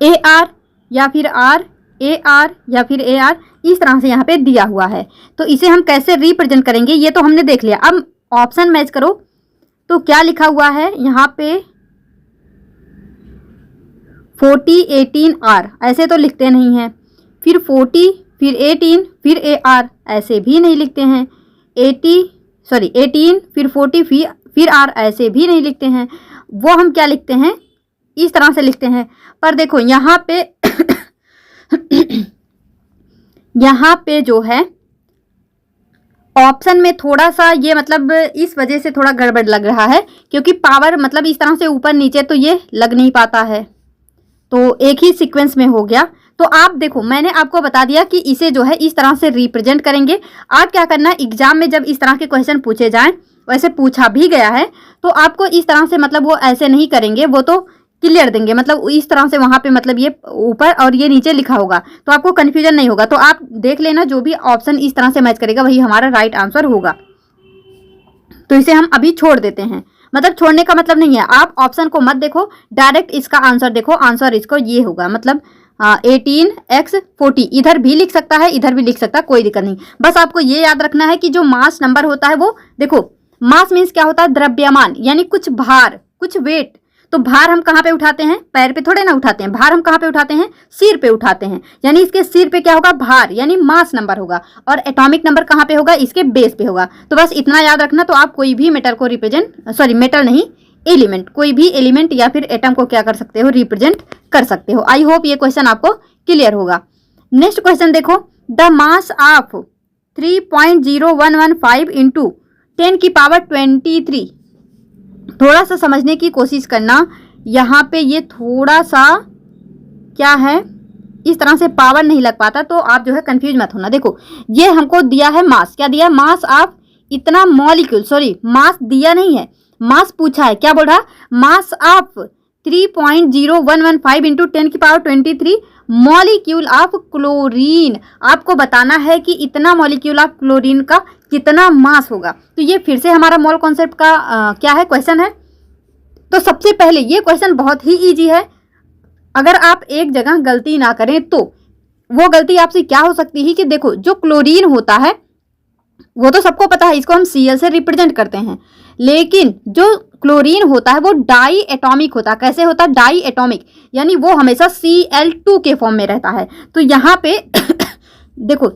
AR या फिर R, AR या फिर AR, इस तरह से यहाँ पे दिया हुआ है। तो इसे हम कैसे रिप्रेजेंट करेंगे ये तो हमने देख लिया। अब ऑप्शन मैच करो, तो क्या लिखा हुआ है यहाँ पे, 40 18 R, ऐसे तो लिखते नहीं हैं, फिर 40 फिर 18 फिर AR, ऐसे भी नहीं लिखते हैं, 18 फिर 40 फिर R, ऐसे भी नहीं लिखते हैं। वो हम क्या लिखते हैं, इस तरह से लिखते हैं। पर देखो यहाँ पे यहाँ पे जो है ऑप्शन में थोड़ा सा ये मतलब इस वजह से थोड़ा गड़बड़ लग रहा है, क्योंकि पावर मतलब इस तरह से ऊपर नीचे तो ये लग नहीं पाता है, तो एक ही सीक्वेंस में हो गया। तो आप देखो मैंने आपको बता दिया कि इसे जो है इस तरह से रिप्रेजेंट करेंगे। आप क्या करना है, एग्जाम में जब इस तरह के क्वेश्चन पूछे जाएं, वैसे पूछा भी गया है, तो आपको इस तरह से मतलब वो ऐसे नहीं करेंगे, वो तो क्लियर देंगे, मतलब इस तरह से वहाँ पे मतलब ये ऊपर और ये नीचे लिखा होगा, तो आपको कन्फ्यूजन नहीं होगा। तो आप देख लेना, जो भी ऑप्शन इस तरह से मैच करेगा वही हमारा राइट आंसर होगा। तो इसे हम अभी छोड़ देते हैं, मतलब छोड़ने का मतलब नहीं है, आप ऑप्शन को मत देखो, डायरेक्ट इसका आंसर देखो। आंसर इसको ये होगा, मतलब 18x 40, इधर भी लिख सकता है इधर भी लिख सकता है, कोई दिक्कत नहीं। बस आपको ये याद रखना है कि जो मास नंबर होता है वो, देखो मास मीन्स क्या होता है, द्रव्यमान, यानी कुछ भार, कुछ वेट। तो भार हम कहाँ पे उठाते हैं, पैर पे थोड़े ना उठाते हैं, भार हम कहाँ पे उठाते हैं, सिर पे उठाते हैं, यानी इसके सिर पे क्या होगा, भार, यानी मास नंबर होगा। और एटॉमिक नंबर कहाँ पे होगा, इसके बेस पे होगा। तो बस इतना याद रखना। तो आप कोई भी मेटल को मेटल नहीं, एलिमेंट, कोई भी एलिमेंट या फिर एटम को क्या कर सकते हो, रिप्रेजेंट कर सकते हो। आई होप ये क्वेश्चन आपको क्लियर होगा। नेक्स्ट क्वेश्चन देखो, द मास ऑफ 3.0115 इंटू 10 की पावर 23। थोड़ा सा समझने की कोशिश करना, यहाँ पे ये थोड़ा सा क्या है, इस तरह से पावर नहीं लग पाता, तो आप जो है कंफ्यूज मत होना। देखो ये हमको दिया है मास, क्या दिया है, मास ऑफ इतना मॉलिक्यूल, मास दिया नहीं है, मास पूछा है। क्या बोल रहा, मास ऑफ 3.0115 इंटू 10 की पावर 23 मॉलिक्यूल ऑफ क्लोरीन। आपको बताना है कि इतना मॉलिक्यूल ऑफ क्लोरीन का कितना मास होगा। तो ये फिर से हमारा मोल कॉन्सेप्ट का क्या है, क्वेश्चन है। तो सबसे पहले ये क्वेश्चन बहुत ही ईजी है। अगर आप एक जगह गलती ना करें तो वो गलती आपसे क्या हो सकती है कि देखो, जो क्लोरीन होता है वो तो सबको पता है, इसको हम Cl से रिप्रेजेंट करते हैं, लेकिन जो क्लोरीन होता है वो डाई एटॉमिक होता है। कैसे होता है? डाई एटॉमिक, यानी वो हमेशा Cl2 के फॉर्म में रहता है। तो यहाँ पे देखो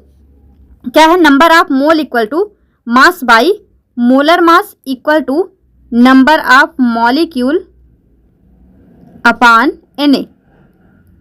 क्या है, number of mole equal to mass by molar mass equal to number of molecule upon Na।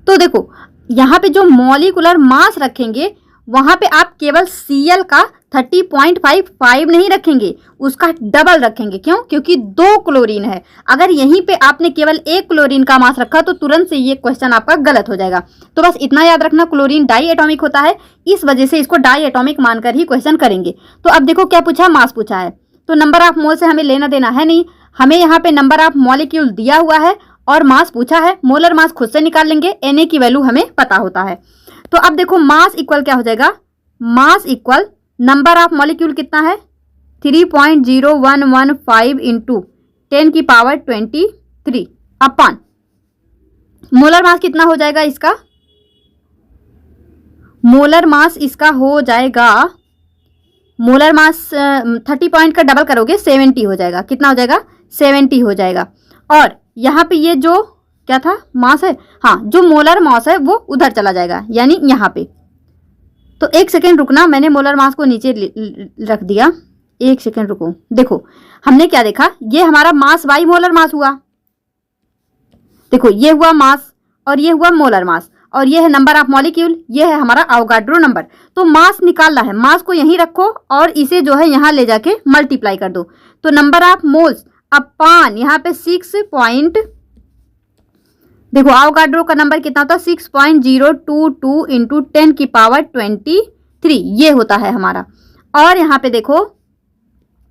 तो देखो यहाँ पे जो मॉलिकुलर मास रखेंगे वहां पे आप केवल Cl का 30.55 नहीं रखेंगे, उसका डबल रखेंगे। क्यों? क्योंकि 2 क्लोरीन है। अगर यहीं पे आपने केवल 1 क्लोरीन का मास रखा तो तुरंत से ये क्वेश्चन आपका गलत हो जाएगा। तो बस इतना याद रखना, क्लोरीन डाई एटॉमिक होता है, इस वजह से इसको डाई एटॉमिक मानकर ही क्वेश्चन करेंगे। तो अब देखो क्या पूछा, मास पूछा है, तो नंबर ऑफ मोल से हमें लेना देना है नहीं, हमें यहाँ पे नंबर ऑफ मॉलिक्यूल दिया हुआ है और मास पूछा है। मोलर मास खुद से निकाल लेंगे, Na की वैल्यू हमें पता होता है। तो अब देखो मास इक्वल क्या हो जाएगा, mass equal number of molecule कितना है 3.0115 इंटू 10 की पावर 23 अपान मोलर मास कितना हो जाएगा इसका, मोलर मास इसका हो जाएगा, मोलर मास 30 पॉइंट का डबल करोगे 70 हो जाएगा। कितना हो जाएगा? 70 हो जाएगा। और यहाँ पे ये जो क्या था, मास है, हाँ, जो मोलर मास है वो उधर चला जाएगा, यानी यहाँ पे। तो एक सेकेंड रुकना, मैंने मोलर मास को नीचे रख दिया, एक सेकेंड रुको। देखो हमने क्या देखा, ये हमारा मास बाई मोलर मास हुआ। देखो ये हुआ मास और ये हुआ मोलर मास, और ये है नंबर ऑफ मॉलिक्यूल, ये है हमारा अवोगाड्रो नंबर। तो मास निकालना है, मास को यहीं रखो और इसे जो है यहाँ ले जाके मल्टीप्लाई कर दो। तो नंबर ऑफ मोल्स अपान यहाँ पे 6 पॉइंट, देखो अवोगाड्रो का नंबर कितना होता है 6.022 इंटू 10 की पावर 23, ये होता है हमारा। और यहाँ पे देखो,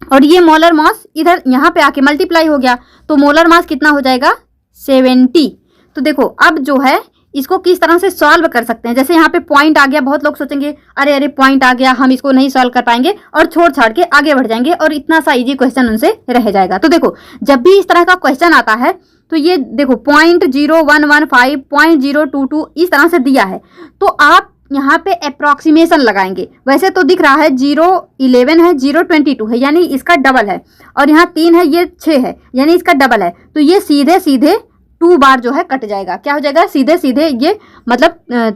और ये मोलर मास इधर यहाँ पे आके मल्टीप्लाई हो गया, तो मोलर मास कितना हो जाएगा 70। तो देखो अब जो है इसको किस तरह से सॉल्व कर सकते हैं। जैसे यहाँ पे पॉइंट आ गया, बहुत लोग सोचेंगे अरे अरे पॉइंट आ गया, हम इसको नहीं सॉल्व कर पाएंगे, और छोड़ छाड़ के आगे बढ़ जाएंगे और इतना सा इजी क्वेश्चन उनसे रह जाएगा। तो देखो जब भी इस तरह का क्वेश्चन आता है तो ये देखो 0.0115 0.022 इस तरह से दिया है, तो आप यहाँ पे अप्रॉक्सीमेशन लगाएंगे। वैसे तो दिख रहा है 0.11 है, 0.22 है, यानी इसका डबल है, और यहाँ 3 है, ये 6 है, यानी इसका डबल है। तो ये सीधे सीधे 2 बार जो है कट जाएगा। क्या हो जाएगा? सीधे सीधे ये मतलब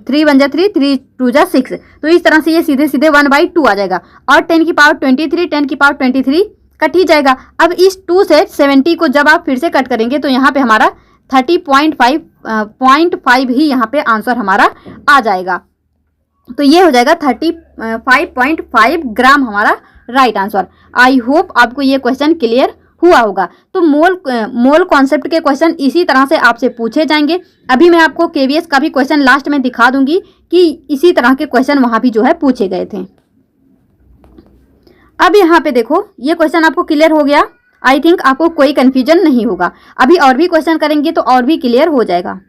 3 1 जा 3, 3 2 जा 6, तो इस तरह से ये सीधे सीधे 1/2 आ जाएगा। और 10 की पावर 23, 10 की पावर 23 कट ही जाएगा। अब इस 2 से 70 को जब आप फिर से कट करेंगे तो यहाँ पे हमारा 30.5 ही यहाँ पे आंसर हमारा आ जाएगा। तो ये हो जाएगा 35.5 ग्राम हमारा राइट आंसर। आई होप आपको ये क्वेश्चन क्लियर हुआ होगा। तो मोल कॉन्सेप्ट के क्वेश्चन इसी तरह से आपसे पूछे जाएंगे। अभी मैं आपको केवीएस का भी क्वेश्चन लास्ट में दिखा दूंगी कि इसी तरह के क्वेश्चन वहां भी जो है पूछे गए थे। अब यहाँ पे देखो ये क्वेश्चन आपको क्लियर हो गया। आई थिंक आपको कोई कंफ्यूजन नहीं होगा। अभी और भी क्वेश्चन करेंगे तो और भी क्लियर हो जाएगा।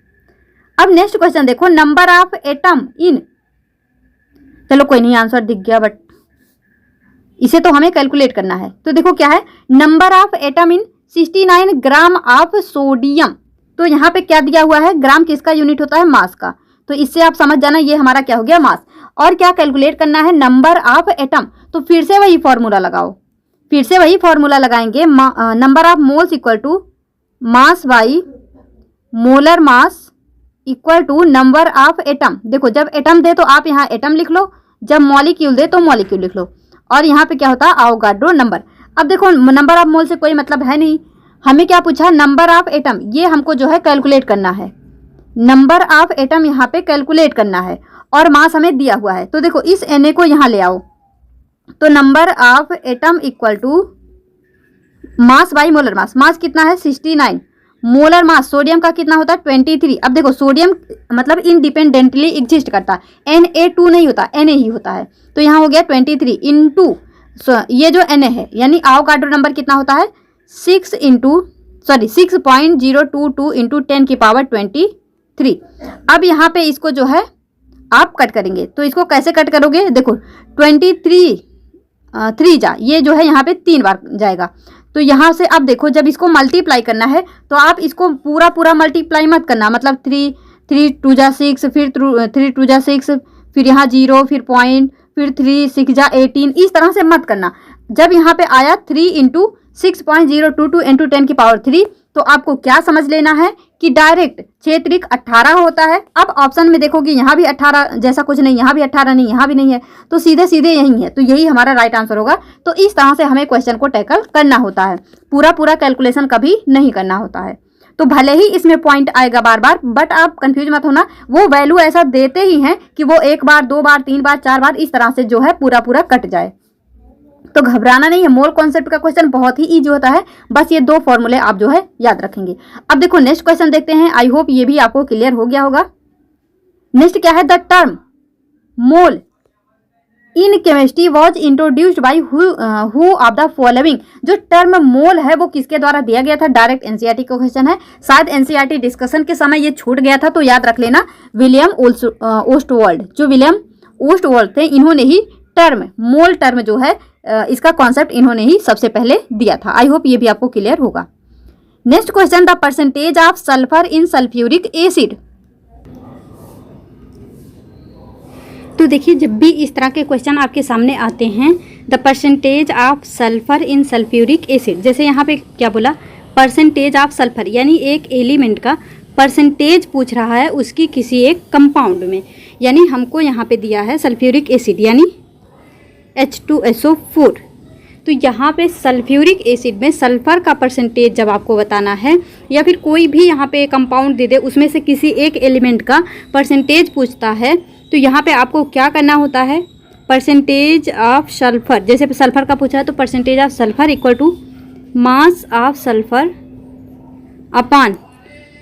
अब नेक्स्ट क्वेश्चन देखो, नंबर ऑफ एटम इन, चलो कोई नहीं आंसर दिख गया, बट इसे तो हमें कैलकुलेट करना है। तो देखो क्या है, number of atom in 69 gram of sodium. तो यहाँ पे क्या दिया हुआ है, ग्राम किसका यूनिट होता है, मास का। तो इससे आप समझ जाना ये हमारा क्या हो गया, मास। और क्या कैलकुलेट करना है, नंबर ऑफ एटम। तो फिर से वही फॉर्मूला लगाओ, फिर से वही फॉर्मूला लगाएंगे। Number of moles equal to mass by molar mass equal to number of atom. देखो जब एटम दे तो आप यहाँ एटम लिख लो, जब मॉलिक्यूल दे तो मॉलिक्यूल लिख लो, और यहाँ पे क्या होता है, अवोगाड्रो नंबर। अब देखो नंबर ऑफ मोल से कोई मतलब है नहीं, हमें क्या पूछा, नंबर ऑफ एटम। ये हमको जो है कैलकुलेट करना है, नंबर ऑफ एटम यहाँ पे कैलकुलेट करना है, और मास हमें दिया हुआ है। तो देखो इस Na को यहाँ ले आओ, तो number of atom equal to mass by molar mass. Mass कितना है 69, मोलर मास सोडियम का कितना होता है 23। अब देखो सोडियम मतलब इंडिपेंडेंटली एग्जिस्ट करता है, Na2 नहीं होता, Na ही होता है। तो यहाँ हो गया 23 इंटू ये जो Na है, यानी अवोगाड्रो नंबर कितना होता है 6.022 इंटू 10 की पावर 23। अब यहाँ पे इसको जो है आप कट करेंगे, तो इसको कैसे कट करोगे, देखो 23 3 जा, ये जो है यहाँ पे 3 बार जाएगा। तो यहाँ से अब देखो जब इसको मल्टीप्लाई करना है तो आप इसको पूरा पूरा मल्टीप्लाई मत करना, मतलब 3 2 जा 6, फिर 3 2 जा 6, फिर यहाँ 0, फिर पॉइंट, फिर 3 6 जा 18, इस तरह से मत करना। जब यहाँ पे आया 3 इंटू 6.022 इंटू 10 की पावर 3, तो आपको क्या समझ लेना है कि डायरेक्ट 6 त्रिक 18 होता है। अब ऑप्शन में देखोगे यहाँ भी 18 जैसा कुछ नहीं, यहाँ भी 18 नहीं, यहाँ भी नहीं है, तो सीधे सीधे यही है, तो यही हमारा राइट आंसर होगा। तो इस तरह से हमें क्वेश्चन को टैकल करना होता है, पूरा पूरा कैलकुलेशन कभी नहीं करना होता है। तो भले ही इसमें पॉइंट आएगा बार बार, बट आप कंफ्यूज मत होना, वो वैल्यू ऐसा देते ही हैं कि वो 1 बार 2 बार 3 बार 4 बार इस तरह से जो है पूरा पूरा कट जाए। तो घबराना नहीं है, मोल कॉन्सेप्ट का क्वेश्चन बहुत ही इजी होता है, बस ये 2 फॉर्मूले आप जो है याद रखेंगे। अब देखो नेक्स्ट क्वेश्चन देखते हैं, आई होप ये भी आपको क्लियर हो गया होगा। नेक्स्ट क्या है, the term mole in chemistry was introduced by who of the following. जो टर्म मोल है वो किसके द्वारा दिया गया था, डायरेक्ट एनसीईआरटी का क्वेश्चन है, शायद एनसीईआरटी डिस्कशन के समय ये छूट गया था, तो याद रख लेना, विलियम ओस्टवर्ल्ड, जो विलियम ओस्टवर्ल्ड थे, इन्होंने ही टर्म मोल टर्म जो है इसका कॉन्सेप्ट इन्होंने ही सबसे पहले दिया था। आई होप ये भी आपको क्लियर होगा। Next question, the percentage of sulphur in sulphuric acid. तो देखिए जब भी इस तरह के क्वेश्चन आपके सामने आते हैं, the percentage of sulphur in sulphuric acid, जैसे यहाँ पे क्या बोला, परसेंटेज ऑफ सल्फर, यानी एक एलिमेंट का परसेंटेज पूछ रहा है उसकी किसी एक कंपाउंड में, यानी हमको यहाँ पे दिया है सल्फ्यूरिक एसिड यानी H2SO4। तो यहाँ पे सल्फ्यूरिक एसिड में सल्फर का परसेंटेज जब आपको बताना है, या फिर कोई भी यहाँ पे कंपाउंड दे दे उसमें से किसी एक एलिमेंट का परसेंटेज पूछता है, तो यहाँ पे आपको क्या करना होता है, परसेंटेज ऑफ सल्फर, जैसे सल्फर का पूछा है तो percentage of sulphur equal to mass of sulphur upon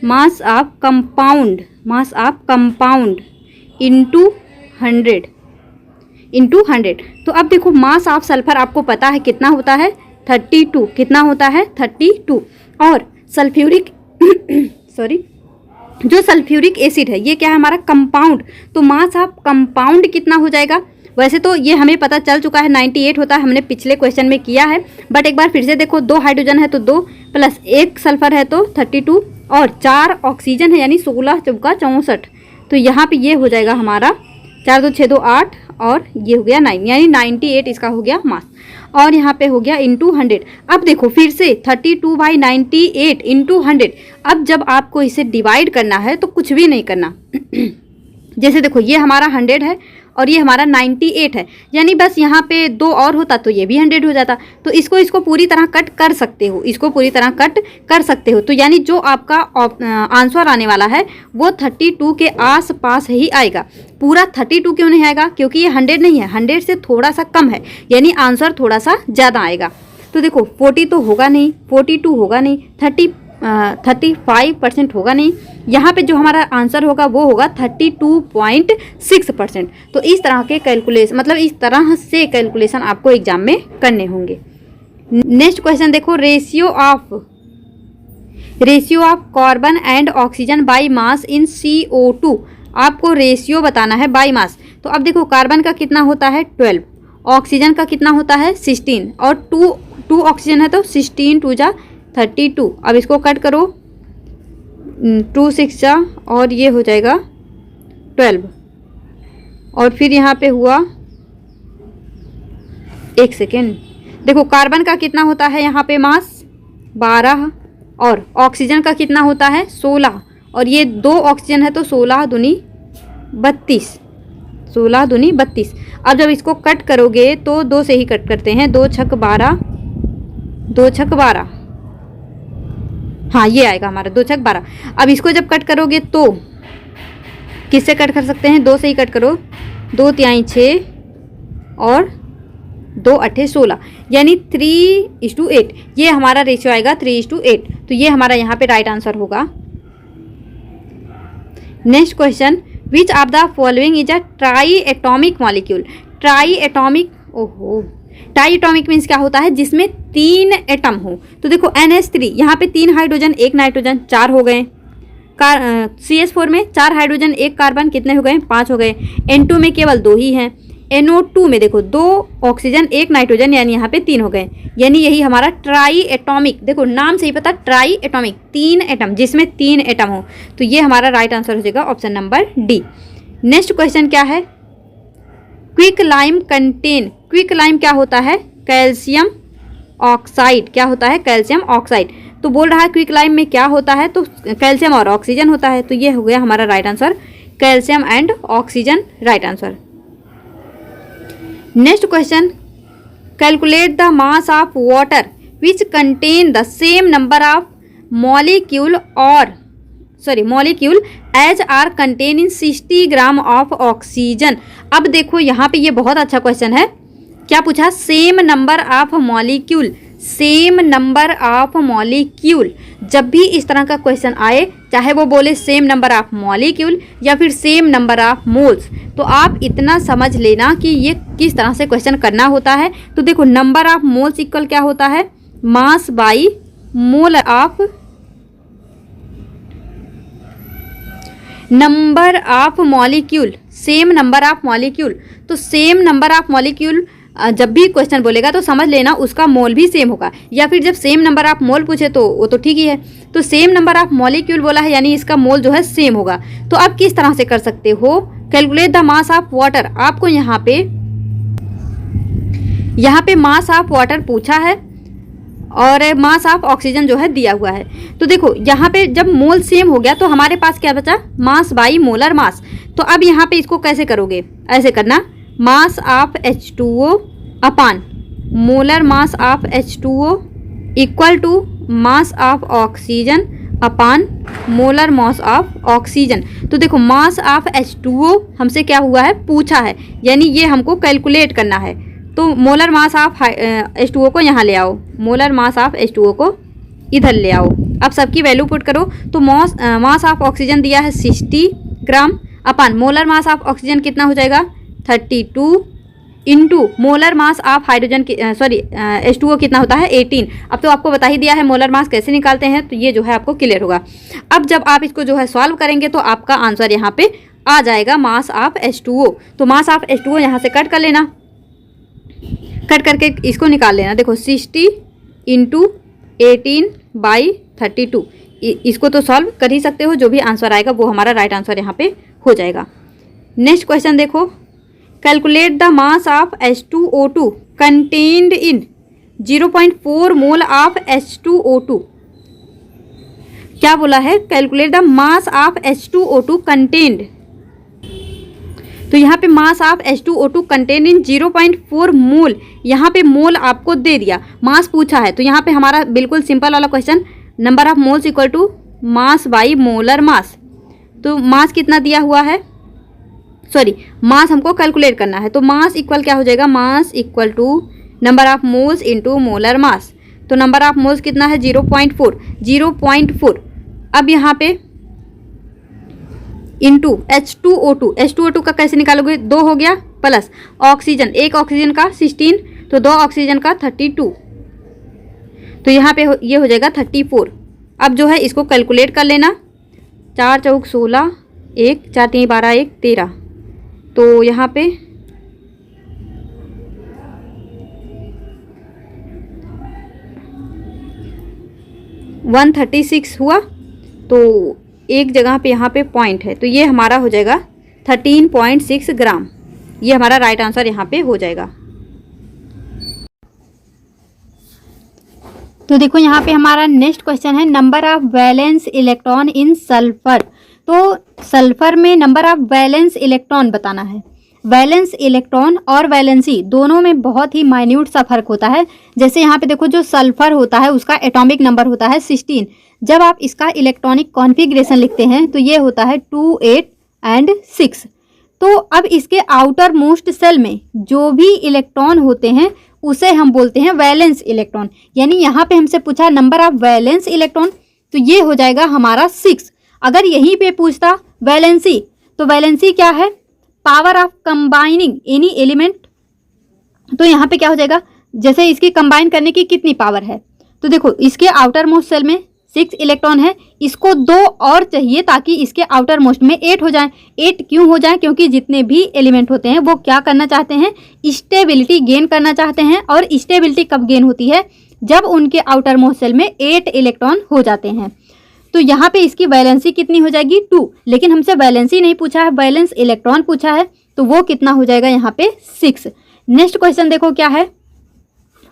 mass of compound into 100। तो अब देखो मास ऑफ सल्फर आपको पता है कितना होता है, 32, कितना होता है 32, और सल्फ्यूरिक जो सल्फ्यूरिक एसिड है ये क्या है हमारा कंपाउंड, तो मास ऑफ कंपाउंड कितना हो जाएगा। वैसे तो ये हमें पता चल चुका है 98 होता है, हमने पिछले क्वेश्चन में किया है, बट एक बार फिर से देखो, 2 हाइड्रोजन है तो 2 प्लस 1 सल्फर है तो 32, और 4 ऑक्सीजन है यानी 16 चौका 64। तो यहाँ पे ये हो जाएगा हमारा 4 2 6 2 8, और ये हो गया 9, यानी 98 इसका हो गया मास, और यहाँ पे हो गया इंटू 100। अब देखो फिर से 32/98 इंटू 100। अब जब आपको इसे डिवाइड करना है तो कुछ भी नहीं करना जैसे देखो ये हमारा 100 है और ये हमारा 98 है, यानी बस यहाँ पे 2 और होता तो ये भी 100 हो जाता। तो इसको पूरी तरह कट कर सकते हो, इसको पूरी तरह कट कर सकते हो। तो यानी जो आपका आंसर आने वाला है वो 32 के आस पास ही आएगा। पूरा 32 क्यों नहीं आएगा, क्योंकि ये 100 नहीं है, 100 से थोड़ा सा कम है, यानी आंसर थोड़ा सा ज़्यादा आएगा। तो देखो 40 तो होगा नहीं, 42 होगा नहीं, 35% होगा नहीं, यहाँ पे जो हमारा आंसर होगा वो होगा 32.6%। तो इस तरह के कैलकुलेशन, मतलब इस तरह से कैलकुलेशन आपको एग्जाम में करने होंगे। नेक्स्ट क्वेश्चन देखो, ratio of carbon and oxygen by mass in CO2। आपको रेशियो बताना है बाय मास। तो अब देखो कार्बन का कितना होता है 12, ऑक्सीजन का कितना होता है 16, और 2 ऑक्सीजन है तो 16 2 जा 32। अब इसको कट करो, 2 6 जा, और ये हो जाएगा 12, और फिर यहाँ पे हुआ 1 सेकेंड, देखो कार्बन का कितना होता है यहाँ पे मास 12, और ऑक्सीजन का कितना होता है 16, और ये 2 ऑक्सीजन है तो 16 दूनी 32, 16 दूनी 32। अब जब इसको कट करोगे तो 2 से ही कट करते हैं, 2 छक 12, 2 छक 12, हाँ ये आएगा हमारा 2 छक 12। अब इसको जब कट करोगे तो किससे कट कर सकते हैं, 2 से ही कट करो, 2 तिहाई 6 और 2 अट्ठे 16, यानी 3:8। ये हमारा रेशियो आएगा 3:8। तो ये हमारा यहाँ पे राइट आंसर होगा। Next question, which of the following is a try atomic molecule. Try atomic means क्या होता है, जिसमें 3 एटम हो। तो देखो NH3, यहाँ पे 3 हाइड्रोजन 1 नाइट्रोजन 4 हो गए। CH4 में 4 हाइड्रोजन 1 कार्बन कितने हो गए 5 हो गए। N2 में केवल 2 ही हैं। NO2 में देखो 2 ऑक्सीजन 1 नाइट्रोजन, यानी यहाँ पे 3 हो गए, यानी यही हमारा ट्राई एटॉमिक, देखो नाम से ही पता ट्राई एटॉमिक, 3 एटम, जिसमें 3 एटम हो। तो ये हमारा राइट आंसर हो जाएगा option number D. Next question क्या है, quick lime contain, quick lime क्या होता है, कैल्शियम ऑक्साइड, क्या होता है, कैल्शियम ऑक्साइड। तो बोल रहा है क्विक लाइम में क्या होता है, तो कैल्शियम और ऑक्सीजन होता है। तो ये हो गया हमारा right answer, calcium and oxygen right answer. Next question, calculate the mass of water which contain the same number of molecule as are contain in 60 gram of oxygen. अब देखो यहाँ पे ये बहुत अच्छा क्वेश्चन है, क्या पूछा, same number of molecule, same number of molecule. जब भी इस तरह का क्वेश्चन आए, चाहे वो बोले सेम नंबर ऑफ मॉलिक्यूल या फिर सेम नंबर ऑफ मोल्स, तो आप इतना समझ लेना कि ये किस तरह से क्वेश्चन करना होता है। तो देखो नंबर ऑफ मोल्स इक्वल क्या होता है, mass by mole of, number of molecule, same number of molecule. तो सेम नंबर ऑफ मॉलिक्यूल जब भी क्वेश्चन बोलेगा तो समझ लेना उसका मोल भी सेम होगा, या फिर जब सेम नंबर ऑफ मोल पूछे तो वो तो ठीक ही है। तो सेम नंबर ऑफ मॉलिक्यूल बोला है, यानी इसका मोल जो है सेम होगा। तो आप किस तरह से कर सकते हो, calculate the mass of water, आपको यहाँ पे मास ऑफ वाटर पूछा है और मास ऑफ ऑक्सीजन जो है दिया हुआ है। तो देखो यहाँ पे जब मोल सेम हो गया तो हमारे पास क्या बचा, मास बाई मोलर मास। तो अब यहाँ पे इसको कैसे करोगे, ऐसे करना, mass of H2O upon molar mass of H2O equal to mass of oxygen upon molar mass of oxygen. तो देखो मास ऑफ H2O हमसे क्या हुआ है, पूछा है, यानी ये हमको कैलकुलेट करना है। तो मोलर मास ऑफ H2O को यहाँ ले आओ, मोलर मास ऑफ H2O को इधर ले आओ। अब सबकी वैल्यू पुट करो, तो मास ऑफ ऑक्सीजन दिया है 60 ग्राम अपान मोलर मास ऑफ ऑक्सीजन कितना हो जाएगा, 32 into molar mass of hydrogen H2O कितना होता है, 18। अब तो आपको बता ही दिया है मोलर मास कैसे निकालते हैं, तो ये जो है आपको क्लियर होगा। अब जब आप इसको जो है सॉल्व करेंगे तो आपका आंसर यहाँ पे आ जाएगा मास ऑफ H2O। तो मास ऑफ H2O यहाँ से कट कर लेना, कट करके इसको निकाल लेना। देखो 60 इंटू 18/32, इसको तो सॉल्व कर ही सकते हो, जो भी आंसर आएगा वो हमारा राइट आंसर यहाँ पे हो जाएगा। नेक्स्ट क्वेश्चन देखो, calculate the mass of H2O2 contained in 0.4 mole of H2O2। क्या बोला है, calculate the mass of H2O2 contained. तो यहाँ पे mass of H2O2 contain in 0.4 मोल, यहाँ पे मोल आपको दे दिया, मास पूछा है। तो यहाँ पे हमारा बिल्कुल सिंपल वाला question, number of moles equal to mass by molar mass. तो मास कितना दिया हुआ है, मास हमको कैलकुलेट करना है। तो मास इक्वल क्या हो जाएगा, mass equal to number of moles into molar mass. तो नंबर ऑफ मोल्स कितना है, 0.4। अब यहाँ पे इंटू H2O2 का कैसे निकालोगे, 2 हो गया प्लस ऑक्सीजन, एक ऑक्सीजन का 16, तो 2 ऑक्सीजन का 32। तो यहाँ पे ये हो जाएगा 34। अब जो है इसको कैलकुलेट कर लेना, 4 चौक 16, 1 4 3 12 1 13। तो यहाँ पे 136 हुआ, तो एक जगह पे यहाँ पे पॉइंट है, तो ये हमारा हो जाएगा 13.6 ग्राम। ये हमारा राइट आंसर यहाँ पे हो जाएगा। तो देखो यहाँ पे हमारा नेक्स्ट क्वेश्चन है, number of valence electron in sulphur. तो सल्फर में नंबर ऑफ वैलेंस इलेक्ट्रॉन बताना है। वैलेंस इलेक्ट्रॉन और वैलेंसी दोनों में बहुत ही माइन्यूट सा फर्क होता है। जैसे यहाँ पे देखो, जो सल्फर होता है उसका एटॉमिक नंबर होता है 16। जब आप इसका इलेक्ट्रॉनिक कॉन्फ़िगरेशन लिखते हैं तो ये होता है 2 8 और 6। तो अब इसके आउटर मोस्ट सेल में जो भी इलेक्ट्रॉन होते हैं उसे हम बोलते हैं वैलेंस इलेक्ट्रॉन। यानी यहाँ पे हमसे पूछा नंबर ऑफ वैलेंस इलेक्ट्रॉन, तो ये हो जाएगा हमारा 6। अगर यहीं पे पूछता वैलेंसी, तो वैलेंसी क्या है, power of combining any element. तो यहाँ पे क्या हो जाएगा, जैसे इसकी कंबाइन करने की कितनी पावर है। तो देखो इसके आउटर मोस्ट सेल में 6 इलेक्ट्रॉन है, इसको 2 और चाहिए ताकि इसके आउटर मोस्ट में 8 हो जाए। 8 क्यों हो जाए? क्योंकि जितने भी एलिमेंट होते हैं वो क्या करना चाहते हैं? स्टेबिलिटी गेन करना चाहते हैं। और स्टेबिलिटी कब गेन होती है? जब उनके आउटर मोस्ट शेल में 8 इलेक्ट्रॉन हो जाते हैं। तो यहाँ पे इसकी वैलेंसी कितनी हो जाएगी? 2। लेकिन हमसे वैलेंसी नहीं पूछा है, वैलेंस इलेक्ट्रॉन पूछा है, तो वो कितना हो जाएगा यहाँ पे? 6। नेक्स्ट क्वेश्चन देखो क्या है,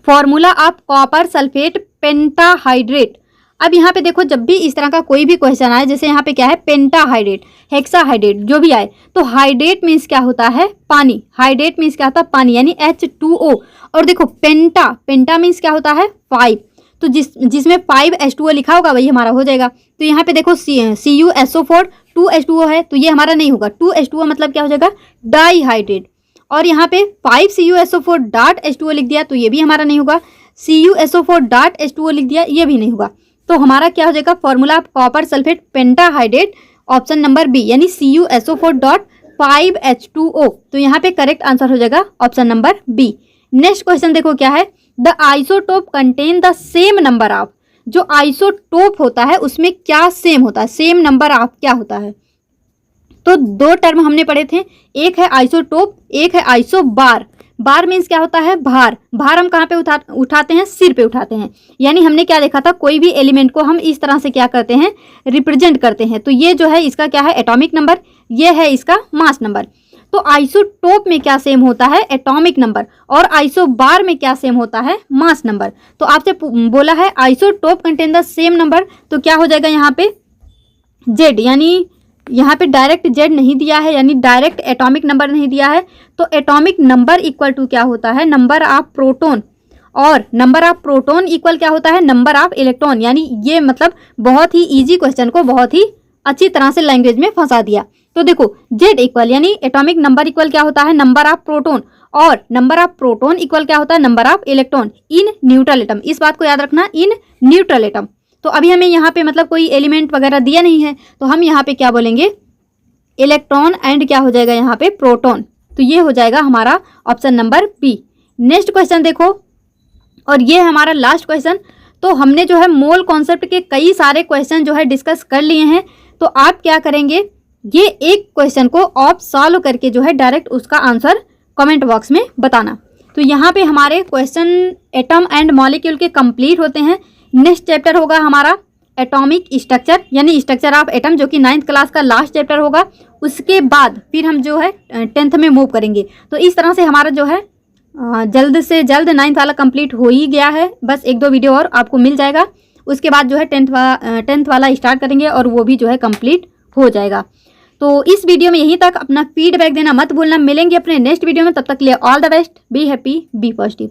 formula of copper sulphate pentahydrate. अब यहाँ पे देखो जब भी इस तरह का कोई भी क्वेश्चन आए, जैसे यहाँ पे क्या है पेंटाहाइड्रेट, हेक्साहाइड्रेट, जो भी आए, तो हाइड्रेट मीन्स क्या होता है? पानी। हाइड्रेट मीन्स क्या होता है? पानी, यानी H2O। और देखो पेंटा मीन्स क्या होता है? 5। तो जिसमें 5H2O लिखा होगा वही हमारा हो जाएगा। तो यहाँ पे देखो CuSO4 2H2O है, तो ये हमारा नहीं होगा। 2H2O मतलब क्या हो जाएगा? डाईहाइड्रेट। और यहाँ पे 5CuSO4 डॉट H2O लिख दिया, तो ये भी हमारा नहीं होगा। CuSO4 डॉट H2O लिख दिया, ये भी नहीं होगा। तो हमारा क्या हो जाएगा? Formula of copper sulphate pentahydrate, option number B, यानी CuSO4 डॉट 5H2O। तो यहाँ पे करेक्ट आंसर हो जाएगा option number B. Next question देखो क्या है, the isotope contain the same number of. जो आइसोटोप होता है उसमें क्या सेम होता है? सेम नंबर ऑफ क्या होता है? तो 2 टर्म हमने पढ़े थे, एक है आइसोटोप, एक है आइसोबार। बार मीन्स क्या होता है? भार। भार हम कहाँ पे उठाते हैं? सिर पे उठाते हैं। यानी हमने क्या देखा था, कोई भी एलिमेंट को हम इस तरह से क्या करते हैं? रिप्रेजेंट करते हैं। तो ये जो है इसका क्या है? Atomic number. ये है इसका मास नंबर। तो आइसोटोप में क्या सेम होता है? Atomic number. और आइसोबार में क्या सेम होता है? Mass number. तो आपसे बोला है isotope contain the same number, तो क्या हो जाएगा यहाँ पे? जेड, यानी यहाँ पे डायरेक्ट जेड नहीं दिया है, यानी डायरेक्ट एटॉमिक नंबर नहीं दिया है। तो एटॉमिक नंबर इक्वल टू क्या होता है? Number of proton. और नंबर ऑफ प्रोटॉन इक्वल क्या होता है? Number of electron. यानी ये मतलब बहुत ही इजी क्वेश्चन को बहुत ही अच्छी तरह से लैंग्वेज में फंसा दिया। तो देखो जेड इक्वल यानी एटॉमिक नंबर इक्वल क्या होता है? Number of proton. और नंबर ऑफ प्रोटॉन इक्वल क्या होता है? Number of electron in neutral atom. इस बात को याद रखना, इन न्यूट्रल एटम। तो अभी हमें यहाँ पे मतलब कोई एलिमेंट वगैरह दिया नहीं है, तो हम यहाँ पे क्या बोलेंगे? इलेक्ट्रॉन एंड क्या हो जाएगा यहाँ पे? प्रोटॉन। तो ये हो जाएगा हमारा option number B. Next question देखो, और ये है हमारा लास्ट क्वेश्चन। तो हमने जो है मोल कॉन्सेप्ट के कई सारे क्वेश्चन जो है डिस्कस कर लिए हैं। तो आप क्या करेंगे? ये एक क्वेश्चन को आप सॉल्व करके जो है डायरेक्ट उसका आंसर कमेंट बॉक्स में बताना। तो यहाँ पे हमारे क्वेश्चन एटम एंड मॉलिक्यूल के कंप्लीट होते हैं। नेक्स्ट चैप्टर होगा हमारा एटॉमिक स्ट्रक्चर, यानी स्ट्रक्चर ऑफ एटम, जो कि 9th क्लास का लास्ट चैप्टर होगा। उसके बाद फिर हम जो है 10th में मूव करेंगे। तो इस तरह से हमारा जो है जल्द से जल्द 9th वाला कंप्लीट हो ही गया है। बस 1-2 वीडियो और आपको मिल जाएगा। उसके बाद जो है 10th वाला स्टार्ट करेंगे और वो भी जो है कंप्लीट हो जाएगा। तो इस वीडियो में यहीं तक। अपना फीडबैक देना मत भूलना। मिलेंगे अपने नेक्स्ट वीडियो में, तब तक के लिए all the best, be happy, be positive.